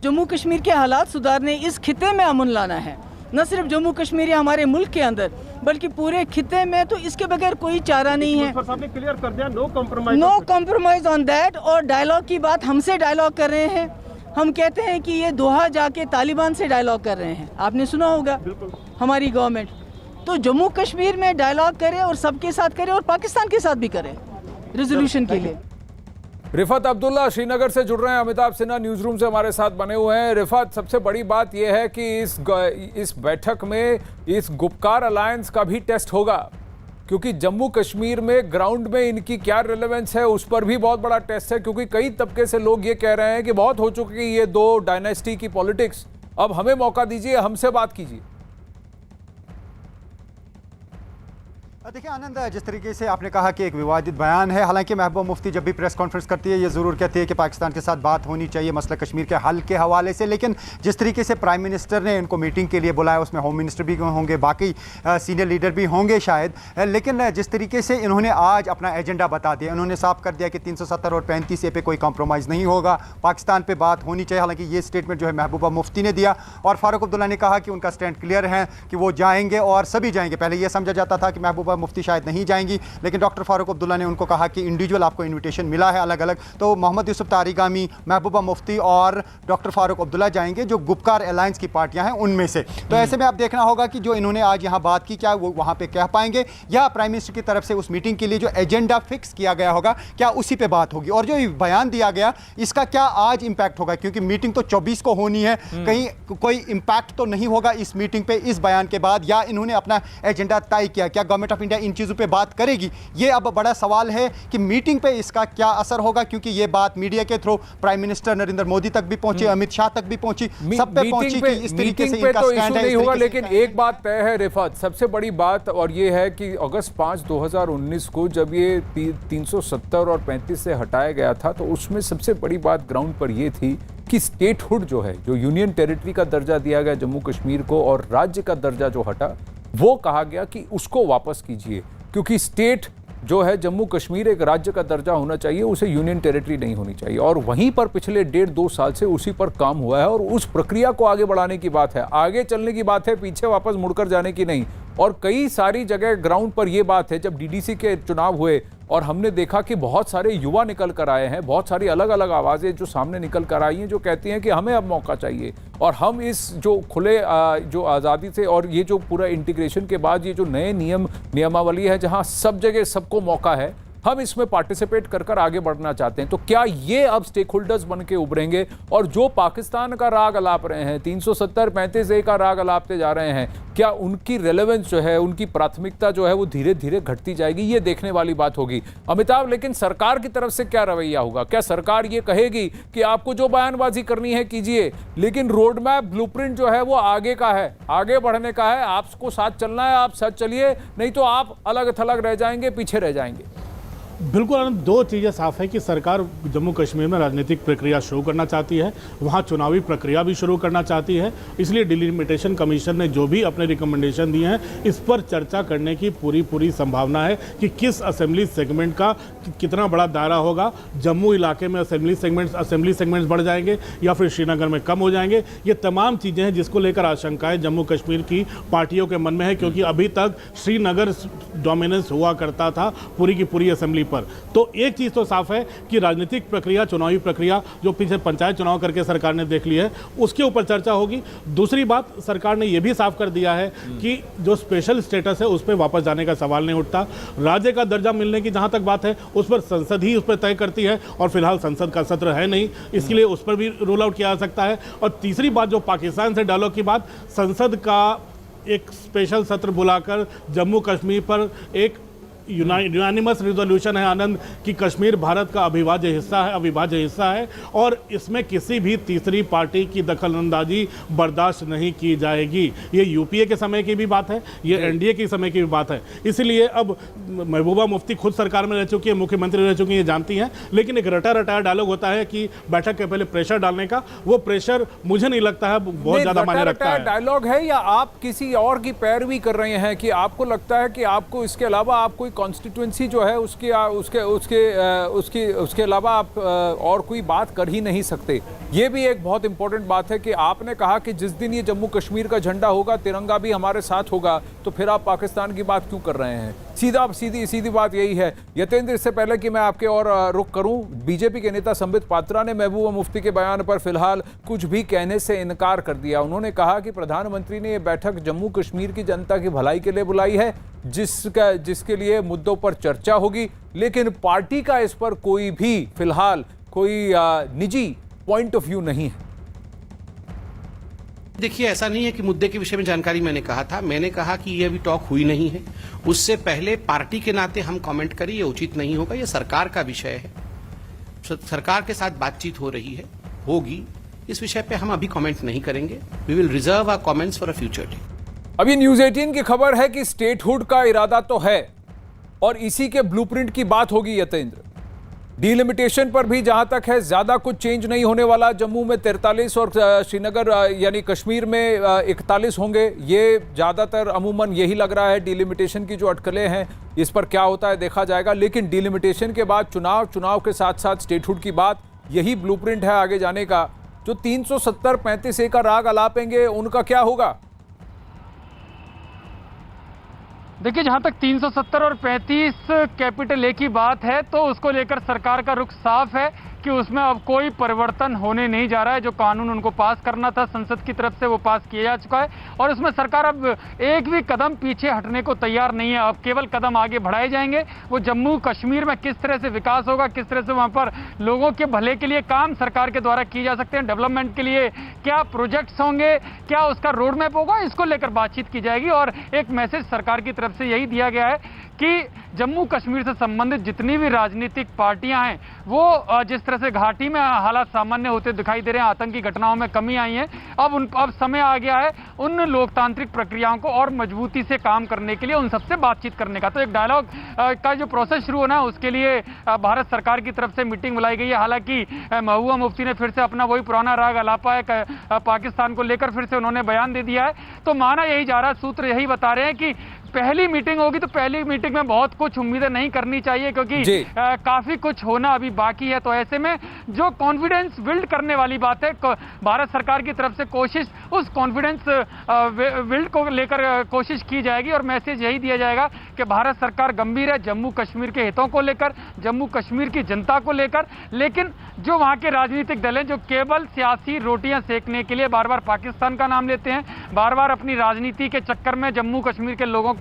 Speaker 7: जम्मू कश्मीर के हालात सुधारने, इस खिते में अमन लाना है, न सिर्फ जम्मू कश्मीर या हमारे मुल्क के अंदर बल्कि पूरे खिते में। तो इसके बगैर कोई चारा नहीं है।
Speaker 6: क्लियर कर दिया, नो
Speaker 7: कॉम्प्रोमाइज ऑन दैट। और डायलॉग की बात, हमसे डायलॉग कर रहे हैं। हम कहते हैं कि ये दोहा जाके तालिबान से डायलॉग कर रहे हैं, आपने सुना होगा हमारी गवर्नमेंट। तो जम्मू कश्मीर में डायलॉग करे और सबके साथ करे और पाकिस्तान के साथ भी करे रेजोल्यूशन के लिए।
Speaker 1: रिफत अब्दुल्ला श्रीनगर से जुड़ रहे हैं, अमिताभ सिन्हा न्यूज रूम से हमारे साथ बने हुए हैं। रिफत, सबसे बड़ी बात यह है कि इस बैठक में इस गुपकार अलायंस का भी टेस्ट होगा, क्योंकि जम्मू कश्मीर में ग्राउंड में इनकी क्या रिलेवेंस है उस पर भी बहुत बड़ा टेस्ट है। क्योंकि कई तबके से लोग ये कह रहे हैं कि बहुत हो चुकी है ये 2 डायनेस्टी की पॉलिटिक्स, अब हमें मौका दीजिए, हमसे बात कीजिए।
Speaker 8: देखिए आनंद, जिस तरीके से आपने कहा कि एक विवादित बयान है, हालांकि महबूबा मुफ्ती जब भी प्रेस कॉन्फ्रेंस करती है ये ज़रूर कहती है कि पाकिस्तान के साथ बात होनी चाहिए मसला कश्मीर के हल के हवाले से। लेकिन जिस तरीके से प्राइम मिनिस्टर ने इनको मीटिंग के लिए बुलाया, उसमें होम मिनिस्टर भी होंगे, बाकी सीनियर लीडर भी होंगे शायद, लेकिन जिस तरीके से इन्होंने आज अपना एजेंडा बता दिया, इन्होंने साफ कर दिया कि 370 और 35 पे कोई कॉम्प्रोमाइज़ नहीं होगा, पाकिस्तान पर बात होनी चाहिए। हालांकि ये स्टेटमेंट जो है महबूबा मुफ्ती ने दिया और फारूक अब्दुल्ला ने कहा कि उनका स्टैंड क्लियर है कि वो जाएंगे और सभी जाएंगे। पहले यह समझा जाता था कि महबूबा मुफ्ती शायद नहीं जाएंगी, लेकिन डॉक्टर फारूक अब्दुल्ला ने उनको कहा कि इंडिविजुअल आपको इनविटेशन मिला है अलग अलग, तो मोहम्मद यूसुफ तारिगामी, महबूबा मुफ्ती और डॉक्टर फारूक अब्दुल्ला जाएंगे जो गुपकार अलायंस की पार्टियां हैं उनमें से। तो ऐसे में अब देखना होगा कि जो इन्होंने आज यहां बात की क्या वो वहां पे कह पाएंगे, या प्राइम मिनिस्टर की तरफ से उस मीटिंग के लिए जो एजेंडा फिक्स किया गया होगा क्या उसी पे बात होगी। और जो बयान दिया गया इसका क्या आज इंपैक्ट होगा, क्योंकि मीटिंग तो 24 को होनी है, कहीं कोई इंपैक्ट तो नहीं होगा इस मीटिंग पे इस बयान के बाद, या इन्होंने अपना एजेंडा तय किया, क्या गवर्नमेंट ऑफ इंडिया इन चीज़ों पर बात करेगी। ये अब बड़ा सवाल है कि मीटिंग पे इसका क्या असर होगा, क्योंकि ये बात मीडिया के through prime minister Narendra Modi तक भी पहुंची, अमित शाह तक भी पहुंची, सब पे पहुंची कि इस तरीके से इनका स्टैंड है, नहीं होगा।
Speaker 1: लेकिन एक बात तय है रिफत, सबसे बड़ी बात और ये है कि अगस्त 5, 2019 को जब ये 370 और 35 से हटाया गया था तो उसमें सबसे बड़ी बात ग्राउंड पर ये थी कि स्टेटहुड जो है, जो यूनियन टेरिटरी का दर्जा दिया गया जम्मू कश्मीर को और राज्य का दर्जा जो हटा, वो कहा गया कि उसको वापस कीजिए, क्योंकि स्टेट जो है जम्मू कश्मीर एक राज्य का दर्जा होना चाहिए, उसे यूनियन टेरिटरी नहीं होनी चाहिए। और वहीं पर पिछले 1.5-2 साल से उसी पर काम हुआ है और उस प्रक्रिया को आगे बढ़ाने की बात है, आगे चलने की बात है, पीछे वापस मुड़कर जाने की नहीं। और कई सारी जगह ग्राउंड पर यह बात है, जब डीडीसी के चुनाव हुए और हमने देखा कि बहुत सारे युवा निकल कर आए हैं, बहुत सारी अलग अलग आवाज़ें जो सामने निकल कर आई हैं जो कहती हैं कि हमें अब मौका चाहिए और हम इस जो खुले जो आज़ादी से और ये जो पूरा इंटीग्रेशन के बाद ये जो नए नियमावली है जहां सब जगह सबको मौका है, हम इसमें पार्टिसिपेट कर कर आगे बढ़ना चाहते हैं। तो क्या ये अब स्टेक होल्डर्स बन के उभरेंगे और जो पाकिस्तान का राग अलाप रहे हैं, 370-35 का राग अलापते जा रहे हैं, क्या उनकी रेलेवेंस जो है, उनकी प्राथमिकता जो है वो धीरे धीरे घटती जाएगी, ये देखने वाली बात होगी। अमिताभ, लेकिन सरकार की तरफ से क्या रवैया होगा? क्या सरकार ये कहेगी कि आपको जो बयानबाजी करनी है कीजिए, लेकिन रोड मैप ब्लूप्रिंट जो है वो आगे का है, आगे बढ़ने का है, आपको साथ चलना है, आप साथ चलिए, नहीं तो आप अलग थलग रह जाएंगे, पीछे रह जाएंगे?
Speaker 3: बिल्कुल आनंद, दो चीज़ें साफ है कि सरकार जम्मू कश्मीर में राजनीतिक प्रक्रिया शुरू करना चाहती है, वहाँ चुनावी प्रक्रिया भी शुरू करना चाहती है। इसलिए डिलिमिटेशन कमीशन ने जो भी अपने रिकमेंडेशन दिए हैं, इस पर चर्चा करने की पूरी संभावना है कि किस असेंबली सेगमेंट का कितना बड़ा दायरा होगा। जम्मू इलाके में असेंबली सेगमेंट्स बढ़ जाएंगे या फिर श्रीनगर में कम हो जाएंगे। ये तमाम चीज़ें हैं जिसको लेकर आशंकाएं जम्मू कश्मीर की पार्टियों के मन में है, क्योंकि अभी तक श्रीनगर डोमिनेंस हुआ करता था पूरी की पूरी असेंबली पर। तो एक चीज़ तो साफ है कि राजनीतिक प्रक्रिया, चुनावी प्रक्रिया जो पीछे पंचायत चुनाव करके सरकार ने देख ली है, उसके ऊपर चर्चा होगी। दूसरी बात, सरकार ने यह भी साफ कर दिया है कि जो स्पेशल स्टेटस है उस पर वापस जाने का सवाल नहीं उठता। राज्य का दर्जा मिलने की जहां तक बात है उस पर संसद ही उस पर तय करती है, और फिलहाल संसद का सत्र है नहीं, इसलिए उस पर भी रोल आउट किया जा सकता है। और तीसरी बात, जो पाकिस्तान से डायलॉग की बात, संसद का एक स्पेशल सत्र बुलाकर जम्मू कश्मीर पर एक यूनानिमस रिजोल्यूशन है आनंद कि कश्मीर भारत का अविभाज्य हिस्सा है और इसमें किसी भी तीसरी पार्टी की दखलंदाजी बर्दाश्त नहीं की जाएगी। ये यूपीए के समय की भी बात है, ये एनडीए के समय की भी बात है। इसलिए अब महबूबा मुफ्ती खुद सरकार में रह चुकी है, मुख्यमंत्री रह चुकी हैं, ये जानती हैं, लेकिन एक रटाया डायलॉग होता है कि बैठक के पहले प्रेशर डालने का, वो प्रेशर मुझे नहीं लगता है बहुत ज्यादा मायने रखता है।
Speaker 1: डायलॉग है या आप किसी और की पैरवी कर रहे हैं कि आपको लगता है कि आपको इसके अलावा आप कोई कॉन्स्टिट्यूएंसी जो है उसके अलावा आप और कोई बात कर ही नहीं सकते। ये भी एक बहुत इंपॉर्टेंट बात है कि आपने कहा कि जिस दिन ये जम्मू कश्मीर का झंडा होगा, तिरंगा भी हमारे साथ होगा, तो फिर आप पाकिस्तान की बात क्यों कर रहे हैं? सीधी बात यही है। यतेंद्र, इससे पहले कि मैं आपके और रुख करूं, बीजेपी के नेता संबित पात्रा ने महबूबा मुफ्ती के बयान पर फिलहाल कुछ भी कहने से इनकार कर दिया। उन्होंने कहा कि प्रधानमंत्री ने यह बैठक जम्मू कश्मीर की जनता की भलाई के लिए बुलाई है, जिसके लिए मुद्दों पर चर्चा होगी, लेकिन पार्टी का इस पर कोई भी फिलहाल कोई निजी पॉइंट ऑफ व्यू नहीं है।
Speaker 4: देखिए, ऐसा नहीं है कि मुद्दे के विषय में जानकारी मैंने कहा था। मैंने कहा कि ये अभी टॉक हुई नहीं है, उससे पहले पार्टी के नाते हम कमेंट करें ये उचित नहीं होगा। ये सरकार का विषय है, सरकार के साथ बातचीत हो रही है, होगी, इस विषय पे हम अभी कमेंट नहीं करेंगे। We will reserve our comments for a future day.
Speaker 1: अभी न्यूज़ 18 की खबर है कि स्टेटहुड का इरादा तो है और इसी के ब्लूप्रिंट की बात होगी। यतेंद्र, डिलिमिटेशन पर भी जहां तक है ज्यादा कुछ चेंज नहीं होने वाला। जम्मू में 43 और श्रीनगर यानी कश्मीर में 41 होंगे। ये ज्यादातर अमूमन यही लग रहा है। डिलिमिटेशन की जो अटकलें हैं इस पर क्या होता है देखा जाएगा, लेकिन डिलिमिटेशन के बाद चुनाव के साथ साथ स्टेटहुड की बात, यही ब्लूप्रिंट है आगे जाने का। जो 370-35 ए का राग अलापेंगे उनका क्या होगा?
Speaker 9: देखिए, जहां तक 370 और 35 कैपिटल ए की बात है तो उसको लेकर सरकार का रुख साफ है कि उसमें अब कोई परिवर्तन होने नहीं जा रहा है। जो कानून उनको पास करना था संसद की तरफ से वो पास किया जा चुका है और उसमें सरकार अब एक भी कदम पीछे हटने को तैयार नहीं है। अब केवल कदम आगे बढ़ाए जाएंगे। वो जम्मू कश्मीर में किस तरह से विकास होगा, किस तरह से वहां पर लोगों के भले के लिए काम सरकार के द्वारा किए जा सकते हैं, डेवलपमेंट के लिए क्या प्रोजेक्ट्स होंगे, क्या उसका रोड मैप होगा, इसको लेकर बातचीत की जाएगी। और एक मैसेज सरकार की तरफ से यही दिया गया है कि जम्मू कश्मीर से संबंधित जितनी भी राजनीतिक पार्टियां हैं वो जिस तरह से घाटी में हालात सामान्य होते दिखाई दे रहे हैं, आतंकी घटनाओं में कमी आई है, अब समय आ गया है उन लोकतांत्रिक प्रक्रियाओं को और मजबूती से काम करने के लिए उन सबसे बातचीत करने का। तो एक डायलॉग का जो प्रोसेस शुरू होना है उसके लिए भारत सरकार की तरफ से मीटिंग बुलाई गई है। हालांकि महबूबा मुफ्ती ने फिर से अपना वही पुराना राग अलापा है, पाकिस्तान को लेकर फिर से उन्होंने बयान दे दिया है। तो माना यही जा रहा है, सूत्र यही बता रहे हैं कि पहली मीटिंग होगी तो पहली मीटिंग में बहुत कुछ उम्मीदें नहीं करनी चाहिए, क्योंकि काफी कुछ होना अभी बाकी है। तो ऐसे में जो कॉन्फिडेंस बिल्ड करने वाली बात है, भारत सरकार की तरफ से कोशिश उस कॉन्फिडेंस बिल्ड को लेकर कोशिश की जाएगी और मैसेज यही दिया जाएगा कि भारत सरकार गंभीर है जम्मू कश्मीर के हितों को लेकर, जम्मू कश्मीर की जनता को लेकर। लेकिन जो वहां के राजनीतिक दल हैं जो केवल सियासी रोटियां सेकने के लिए बार बार पाकिस्तान का नाम लेते हैं, बार बार अपनी राजनीति के चक्कर में जम्मू कश्मीर के लोगों का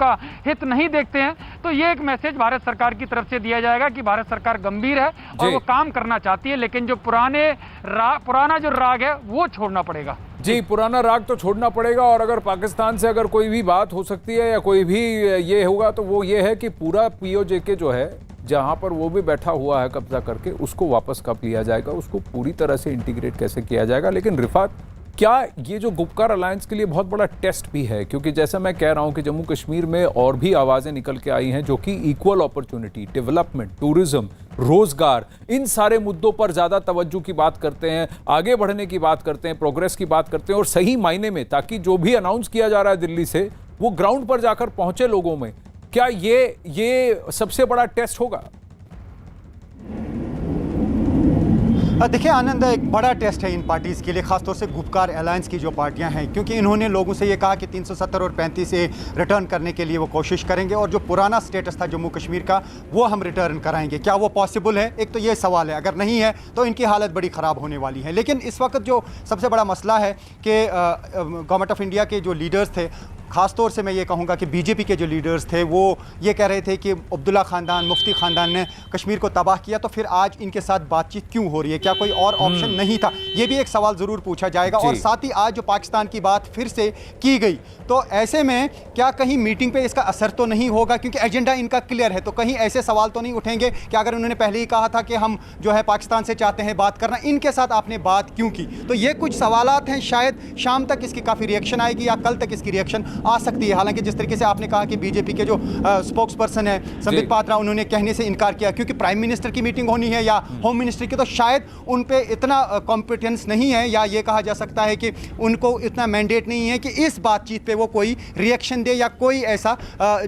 Speaker 9: हित नहीं देखते हैं, तो ये एक मैसेज भारत सरकार की तरफ से दिया जाएगा कि भारत सरकार गंभीर है और वो काम करना चाहती है, लेकिन जो पुराना जो राग है वो छोड़ना पड़ेगा।
Speaker 1: जी, पुराना राग तो छोड़ना पड़ेगा। और अगर पाकिस्तान से अगर कोई भी बात हो सकती है या कोई भी ये होगा तो वो ये है कि पूरा पीओजे जो है जहां पर वो भी बैठा हुआ है कब्जा करके, उसको वापस कब लिया जाएगा, उसको पूरी तरह से इंटीग्रेट कैसे किया जाएगा। लेकिन रिफात, क्या ये जो गुपकार अलायंस के लिए बहुत बड़ा टेस्ट भी है? क्योंकि जैसा मैं कह रहा हूं कि जम्मू कश्मीर में और भी आवाज़ें निकल के आई हैं जो कि इक्वल अपॉर्चुनिटी, डेवलपमेंट, टूरिज्म, रोजगार, इन सारे मुद्दों पर ज़्यादा तवज्जो की बात करते हैं, आगे बढ़ने की बात करते हैं, प्रोग्रेस की बात करते हैं और सही मायने में, ताकि जो भी अनाउंस किया जा रहा है दिल्ली से वो ग्राउंड पर जाकर पहुंचे लोगों में। क्या ये सबसे बड़ा टेस्ट होगा?
Speaker 8: देखिए आनंद, एक बड़ा टेस्ट है इन पार्टीज़ के लिए, खासतौर से गुपकार अलायंस की जो पार्टियां हैं, क्योंकि इन्होंने लोगों से ये कहा कि 370 और 35 से रिटर्न करने के लिए वो कोशिश करेंगे और जो पुराना स्टेटस था जम्मू कश्मीर का वो हम रिटर्न कराएंगे। क्या वो पॉसिबल है? एक तो ये सवाल है। अगर नहीं है तो इनकी हालत बड़ी ख़राब होने वाली है। लेकिन इस वक्त जो सबसे बड़ा मसला है कि गवर्नमेंट ऑफ इंडिया के जो लीडर्स थे, ख़ासतौर से मैं ये कहूँगा कि बीजेपी के जो लीडर्स थे वो ये कह रहे थे कि अब्दुल्ला ख़ानदान, मुफ्ती ख़ानदान ने कश्मीर को तबाह किया, तो फिर आज इनके साथ बातचीत क्यों हो रही है? क्या कोई और ऑप्शन नहीं था? ये भी एक सवाल ज़रूर पूछा जाएगा। और साथ ही आज जो पाकिस्तान की बात फिर से की गई, तो ऐसे में क्या कहीं मीटिंग पे इसका असर तो नहीं होगा? क्योंकि एजेंडा इनका क्लियर है, तो कहीं ऐसे सवाल तो नहीं उठेंगे कि अगर उन्होंने पहले ही कहा था कि हम जो है पाकिस्तान से चाहते हैं बात करना, इनके साथ आपने बात क्यों की? तो ये कुछ सवालात हैं। शायद शाम तक इसकी काफ़ी रिएक्शन आएगी या कल तक इसकी रिएक्शन आ सकती है। हालांकि जिस तरीके से आपने कहा कि बीजेपी के जो स्पोक्स पर्सन है संबित पात्रा, उन्होंने कहने से इनकार किया क्योंकि प्राइम मिनिस्टर की मीटिंग होनी है या होम मिनिस्टर की, तो शायद उन पे इतना कॉम्पिटेंस नहीं है, या ये कहा जा सकता है कि उनको इतना मैंडेट नहीं है कि इस बातचीत पे वो कोई रिएक्शन दे या कोई ऐसा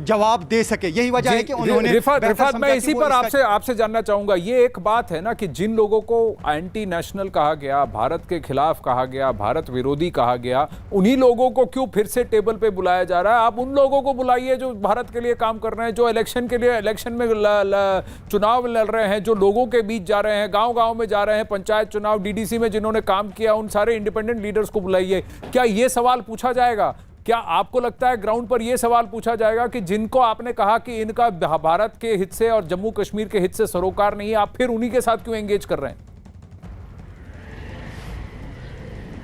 Speaker 8: जवाब दे सके। यही वजह है कि उन्होंने
Speaker 1: रिफात, मैं इसी पर आपसे जानना चाहूंगा। ये एक बात है ना कि जिन लोगों को एंटी नेशनल कहा गया, भारत के खिलाफ कहा गया, भारत विरोधी कहा गया, उन्हीं लोगों को क्यों फिर से टेबल पे बुलाया जा रहा है? आप उन लोगों को बुलाइए जो भारत के लिए काम कर रहे हैं, जो इलेक्शन में चुनाव लड़ रहे हैं, जो लोगों के बीच जा रहे हैं, गांव-गांव में जा रहे हैं, पंचायत चुनाव, डीडीसी में जिन्होंने काम किया, उन सारे इंडिपेंडेंट लीडर्स को बुलाइए। क्या ये सवाल पूछा जाएगा? क्या आपको लगता है ग्राउंड पर यह सवाल पूछा जाएगा कि जिनको आपने कहा कि इनका भारत के हित से और जम्मू कश्मीर के हित से सरोकार नहीं है, आप फिर उन्हीं के साथ क्यों एंगेज कर रहे हैं?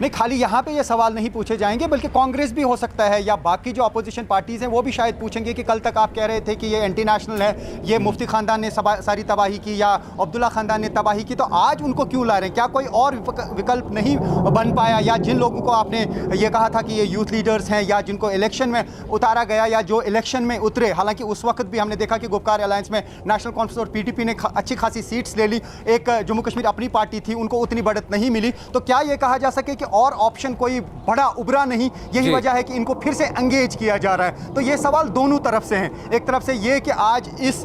Speaker 8: नहीं, खाली यहाँ पे ये सवाल नहीं पूछे जाएंगे, बल्कि कांग्रेस भी हो सकता है या बाकी जो अपोजिशन पार्टीज़ हैं वो भी शायद पूछेंगे कि कल तक आप कह रहे थे कि ये एंटी नेशनल है, ये मुफ्ती ख़ानदान ने सारी तबाही की या अब्दुल्ला ख़ानदान ने तबाही की, तो आज उनको क्यों ला रहे हैं? क्या कोई और विकल्प नहीं बन पाया? या जिन लोगों को आपने ये कहा था कि ये यूथ लीडर्स हैं या जिनको इलेक्शन में उतारा गया या जो इलेक्शन में उतरे, हालांकि उस वक्त भी हमने देखा कि गुपकार अलायंस में नेशनल कॉन्फ्रेंस और पीटीपी ने अच्छी खासी सीट्स ले ली, एक जम्मू कश्मीर अपनी पार्टी थी, उनको उतनी बढ़त नहीं मिली, तो क्या ये कहा जा सके कि और ऑप्शन कोई बड़ा उभरा नहीं? यही वजह है कि इनको फिर से एंगेज किया जा रहा है। तो ये सवाल दोनों तरफ से हैं। एक तरफ से ये कि आज इस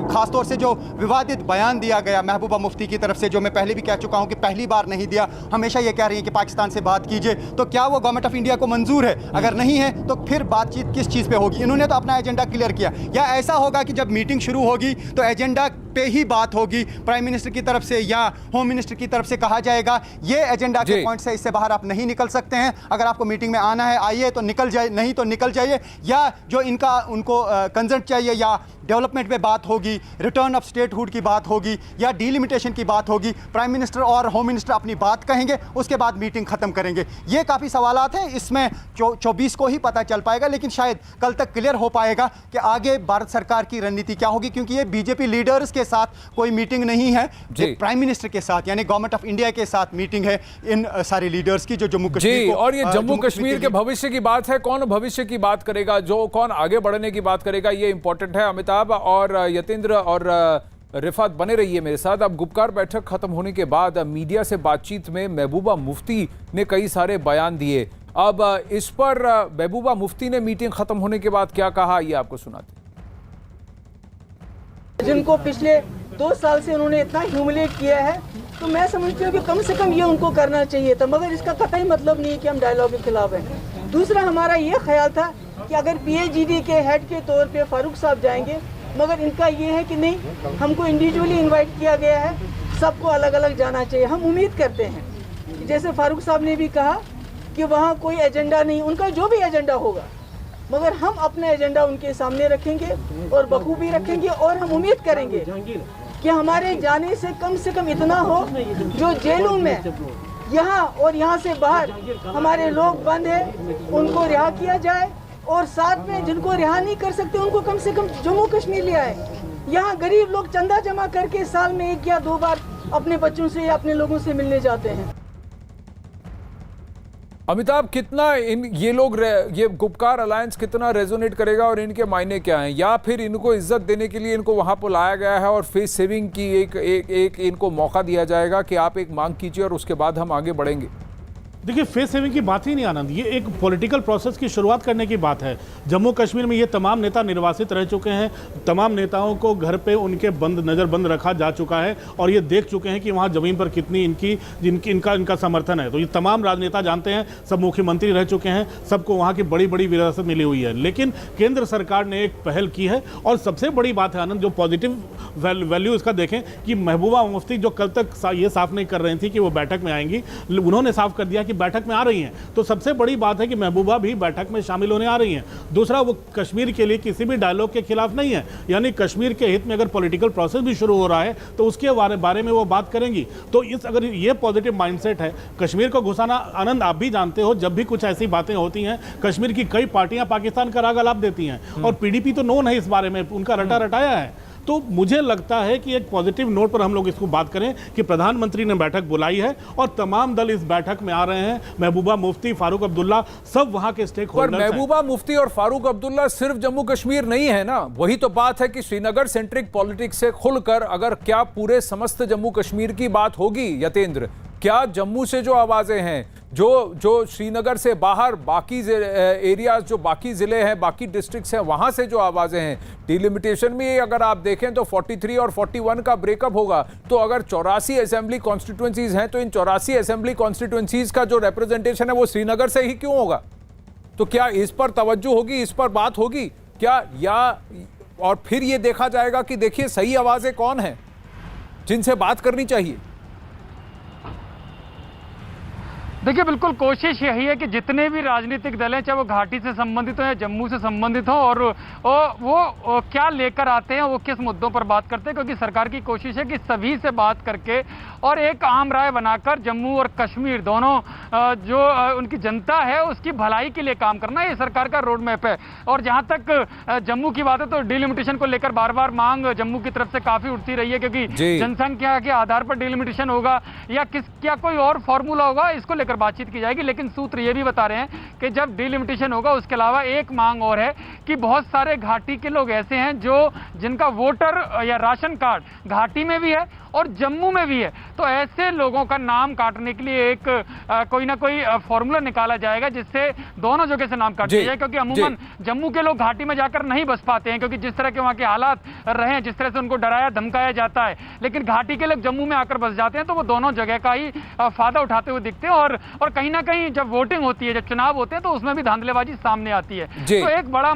Speaker 8: खासतौर से जो विवादित बयान दिया गया महबूबा मुफ्ती की तरफ से, जो मैं पहले भी कह चुका हूं कि पहली बार नहीं दिया, हमेशा ये कह रही है कि पाकिस्तान से बात कीजिए, तो क्या वो गवर्नमेंट ऑफ इंडिया को मंजूर है? अगर नहीं है तो फिर बातचीत किस चीज़ पे होगी? इन्होंने तो अपना एजेंडा क्लियर किया। या ऐसा होगा कि जब मीटिंग शुरू होगी तो एजेंडा पे ही बात होगी, प्राइम मिनिस्टर की तरफ से या होम मिनिस्टर की तरफ से कहा जाएगा ये एजेंडा के पॉइंट से, इससे बाहर आप नहीं निकल सकते हैं, अगर आपको मीटिंग में आना है आइए, तो निकल जाए, नहीं तो निकल जाइए। या जो इनका उनको कंसेंट चाहिए, या डेवलपमेंट पे बात होगी, रिटर्न ऑफ स्टेटहुड की बात होगी, या डिलिमिटेशन की बात होगी, प्राइम मिनिस्टर और होम मिनिस्टर अपनी बात कहेंगे, उसके बाद मीटिंग खत्म करेंगे। ये काफ़ी सवालात हैं, इसमें 24 को ही पता चल पाएगा, लेकिन शायद कल तक क्लियर हो पाएगा कि आगे भारत सरकार की रणनीति क्या होगी, क्योंकि ये बीजेपी लीडर्स के साथ कोई मीटिंग नहीं है, प्राइम मिनिस्टर के साथ यानी गवर्नमेंट ऑफ इंडिया के साथ मीटिंग है इन सारे लीडर्स की, जो जम्मू कश्मीर
Speaker 1: और ये जम्मू कश्मीर के भविष्य की बात है। कौन भविष्य की बात करेगा, जो कौन आगे बढ़ने की बात करेगा, ये इंपॉर्टेंट है। अमिताभ और यतेंद्र और रिफात बने रहिए मेरे साथ। अब गुपकार बैठक खत्म होने के बाद मीडिया से बातचीत में महबूबा मुफ्ती ने कई सारे बयान दिए। अब इस पर महबूबा मुफ्ती ने मीटिंग खत्म होने के बाद क्या कहा, ये आपको सुनाते।
Speaker 7: जिनको पिछले 2 साल से उन्होंने इतना ह्यूमिलेट किया है, तो मैं समझती हूँ कि कम से कम ये उनको करना चाहिए था, मगर इसका कतई मतलब नहीं है कि हम डायलॉग के खिलाफ हैं। दूसरा, हमारा ये ख्याल था कि अगर PAGD के हेड के तौर पे फारूक साहब जाएंगे, मगर इनका ये है कि नहीं, हमको इंडिविजुअली इनवाइट किया गया है, सबको अलग अलग जाना चाहिए। हम उम्मीद करते हैं, जैसे फारूक साहब ने भी कहा कि वहाँ कोई एजेंडा नहीं, उनका जो भी एजेंडा होगा, मगर हम अपना एजेंडा उनके सामने रखेंगे और बखूबी रखेंगे, और हम उम्मीद करेंगे कि हमारे जाने से कम इतना हो, जो जेलों में यहाँ और यहाँ से बाहर हमारे लोग बंद हैं उनको रिहा किया जाए, और साथ में जिनको रिहा नहीं कर सकते उनको कम से कम जम्मू कश्मीर ले आए। यहाँ गरीब लोग चंदा जमा करके साल में 1 या 2 बार अपने बच्चों से या अपने लोगों से मिलने जाते हैं।
Speaker 1: अमिताभ, कितना ये गुपकार अलायंस कितना रेजोनेट करेगा और इनके मायने क्या हैं? या फिर इनको इज्जत देने के लिए इनको वहां पर लाया गया है और फेस सेविंग की एक इनको मौका दिया जाएगा कि आप एक मांग कीजिए और उसके बाद हम आगे बढ़ेंगे?
Speaker 3: देखिए, फेस सेविंग की बात ही नहीं आनंद, ये एक पॉलिटिकल प्रोसेस की शुरुआत करने की बात है। जम्मू कश्मीर में ये तमाम नेता निर्वासित रह चुके हैं, तमाम नेताओं को घर पे उनके नज़रबंद रखा जा चुका है और ये देख चुके हैं कि वहाँ ज़मीन पर कितनी इनका समर्थन है। तो ये तमाम राजनेता जानते हैं, सब मुख्यमंत्री रह चुके हैं, सबको वहाँ की बड़ी बड़ी विरासत मिली हुई है। लेकिन केंद्र सरकार ने एक पहल की है और सबसे बड़ी बात है आनंद, जो पॉजिटिव वैल्यू इसका देखें कि महबूबा मुफ्ती जो कल तक ये साफ नहीं कर रही थी कि वो बैठक में आएंगी, उन्होंने साफ कर दिया कि बैठक में आ रही हैं। तो सबसे बड़ी बात है कि महबूबा भी बैठक में शामिल होने आ रही हैं। दूसरा, वो कश्मीर के लिए किसी भी डायलॉग के खिलाफ नहीं है, यानी कश्मीर के हित में अगर पॉलिटिकल प्रोसेस भी शुरू हो रहा है तो उसके बारे में वो बात करेंगी। तो अगर ये पॉजिटिव माइंडसेट है, कश्मीर को घुसाना, आनंद आप भी जानते हो, जब भी कुछ ऐसी बातें होती हैं कश्मीर की कई पार्टियां पाकिस्तान का राग अलाप देती हैं और पीडीपी तो नोन है इस बारे में, उनका रटाया है। तो मुझे लगता है कि एक पॉजिटिव नोट पर हम लोग इसको बात करें कि प्रधानमंत्री ने बैठक बुलाई है और तमाम दल इस बैठक में आ रहे हैं। महबूबा मुफ्ती, फारूक अब्दुल्ला, सब वहां के स्टेक होल्डर्स हैं।
Speaker 1: महबूबा मुफ्ती और फारूक अब्दुल्ला सिर्फ जम्मू कश्मीर नहीं है ना, वही तो बात है कि श्रीनगर सेंट्रिक पॉलिटिक्स से खुलकर अगर क्या पूरे समस्त जम्मू कश्मीर की बात होगी यतेंद्र, क्या जम्मू से जो आवाजें हैं, जो श्रीनगर से बाहर बाकी एरियाज, जो बाकी जिले हैं, बाकी डिस्ट्रिक्ट्स हैं, वहां से जो आवाजें हैं, डिलिमिटेशन में अगर आप देखें तो 43 और 41 का ब्रेकअप होगा। तो अगर 84 असेंबली कॉन्स्टिट्यूएंसीज हैं तो इन 84 असेंबली कॉन्स्टिट्यूएंसीज का जो रिप्रेजेंटेशन है वो श्रीनगर से ही क्यों होगा? तो क्या इस पर तवज्जो होगी, इस पर बात होगी क्या? या और फिर ये देखा जाएगा कि देखिए सही आवाजें कौन हैं जिनसे बात करनी चाहिए?
Speaker 9: देखिए, बिल्कुल कोशिश यही है कि जितने भी राजनीतिक दल हैं, चाहे वो घाटी से संबंधित हो या जम्मू से संबंधित हो, और वो क्या लेकर आते हैं, वो किस मुद्दों पर बात करते हैं, क्योंकि सरकार की कोशिश है कि सभी से बात करके और एक आम राय बनाकर जम्मू और कश्मीर दोनों जो उनकी जनता है उसकी भलाई के लिए काम करना, ये सरकार का रोड मैप है। और जहाँ तक जम्मू की बात है तो डिलिमिटेशन को लेकर बार बार मांग जम्मू की तरफ से काफ़ी उठती रही है, क्योंकि जनसंख्या के आधार पर डिलिमिटेशन होगा या क्या कोई और फॉर्मूला होगा, इसको लेकर बातचीत की जाएगी। लेकिन सूत्र ये भी बता रहे हैं कि जब डिलिमिटेशन होगा उसके अलावा एक मांग और है कि बहुत सारे घाटी के लोग ऐसे हैं जिनका वोटर या राशन कार्ड घाटी में भी है और जम्मू में भी है, तो ऐसे लोगों का नाम काटने के लिए एक कोई ना कोई फॉर्मूला निकाला जाएगा जिससे दोनों जगह से नाम काटे जाए, क्योंकि अमूमन जम्मू के लोग घाटी में जाकर नहीं बस पाते हैं, क्योंकि जिस तरह के वहां के हालात रहे हैं, जिस तरह से उनको डराया धमकाया जाता है। लेकिन घाटी के लोग जम्मू में आकर बस जाते हैं तो वो दोनों जगह का ही फायदा उठाते हुए दिखते हैं। और कहीं ना कहीं जब वोटिंग होती है, जब चुनाव होते हैं, तो उसमें भी धांधलेबाजी सामने आती है। तो एक बड़ा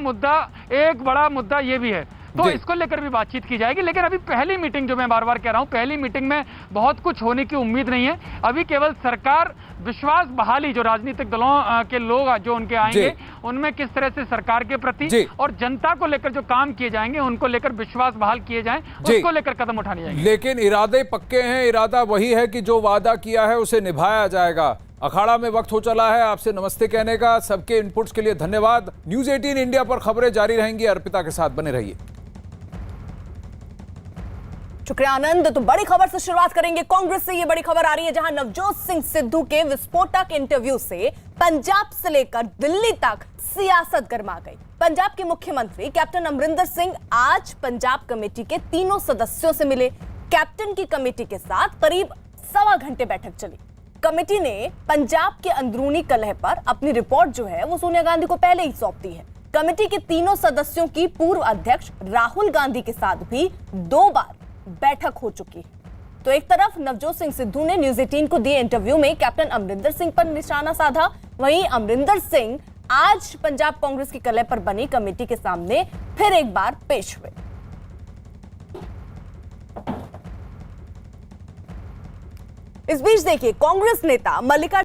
Speaker 9: मुद्दा ये भी है, तो इसको लेकर भी बातचीत की जाएगी। लेकिन अभी पहली मीटिंग, जो मैं बार बार कह रहा हूं, पहली मीटिंग में बहुत कुछ होने की उम्मीद नहीं है। अभी केवल सरकार विश्वास बहाली, जो राजनीतिक दलों के लोग जो उनके आएंगे, उनमें किस तरह से सरकार के प्रति और जनता को लेकर जो काम किए जाएंगे उनको लेकर विश्वास बहाल किए जाएं, उसको लेकर कदम उठाने जाएंगे।
Speaker 1: लेकिन इरादे पक्के हैं, इरादा वही है कि जो वादा किया है उसे निभाया जाएगा। अखाड़ा में वक्त हो चला है आपसे नमस्ते कहने का। सबके इनपुट्स के लिए धन्यवाद। न्यूज़ 18 इंडिया पर खबरें जारी रहेंगी, अर्पिता के साथ बने रहिए।
Speaker 10: शुक्रिया आनंद। तो बड़ी खबर से शुरुआत करेंगे। कांग्रेस से ये बड़ी खबर आ रही है, जहां नवजोत सिंह सिद्धू के विस्फोटक इंटरव्यू से पंजाब से लेकर दिल्ली तक सियासत गर्मा गई। पंजाब के मुख्यमंत्री कैप्टन अमरिंदर सिंह आज पंजाब कमेटी के तीनों सदस्यों से मिले। कैप्टन की कमेटी के साथ करीब 1.25 घंटे बैठक चली। कमेटी ने पंजाब के अंदरूनी कलह पर अपनी रिपोर्ट जो है वो सोनिया गांधी को पहले ही सौंप दी है। कमेटी के तीनों सदस्यों की पूर्व अध्यक्ष राहुल गांधी के साथ भी 2 बार बैठक हो चुकी है। तो एक तरफ नवजोत सिंह सिद्धू ने न्यूज़ 18 को दिए इंटरव्यू में कैप्टन अमरिंदर सिंह पर निशाना साधा, वहीं अमरिंदर सिंह आज पंजाब कांग्रेस की कलह पर बनी कमेटी के सामने फिर एक बार पेश हुए। इस बीच देखिए, कांग्रेस नेता मल्लिका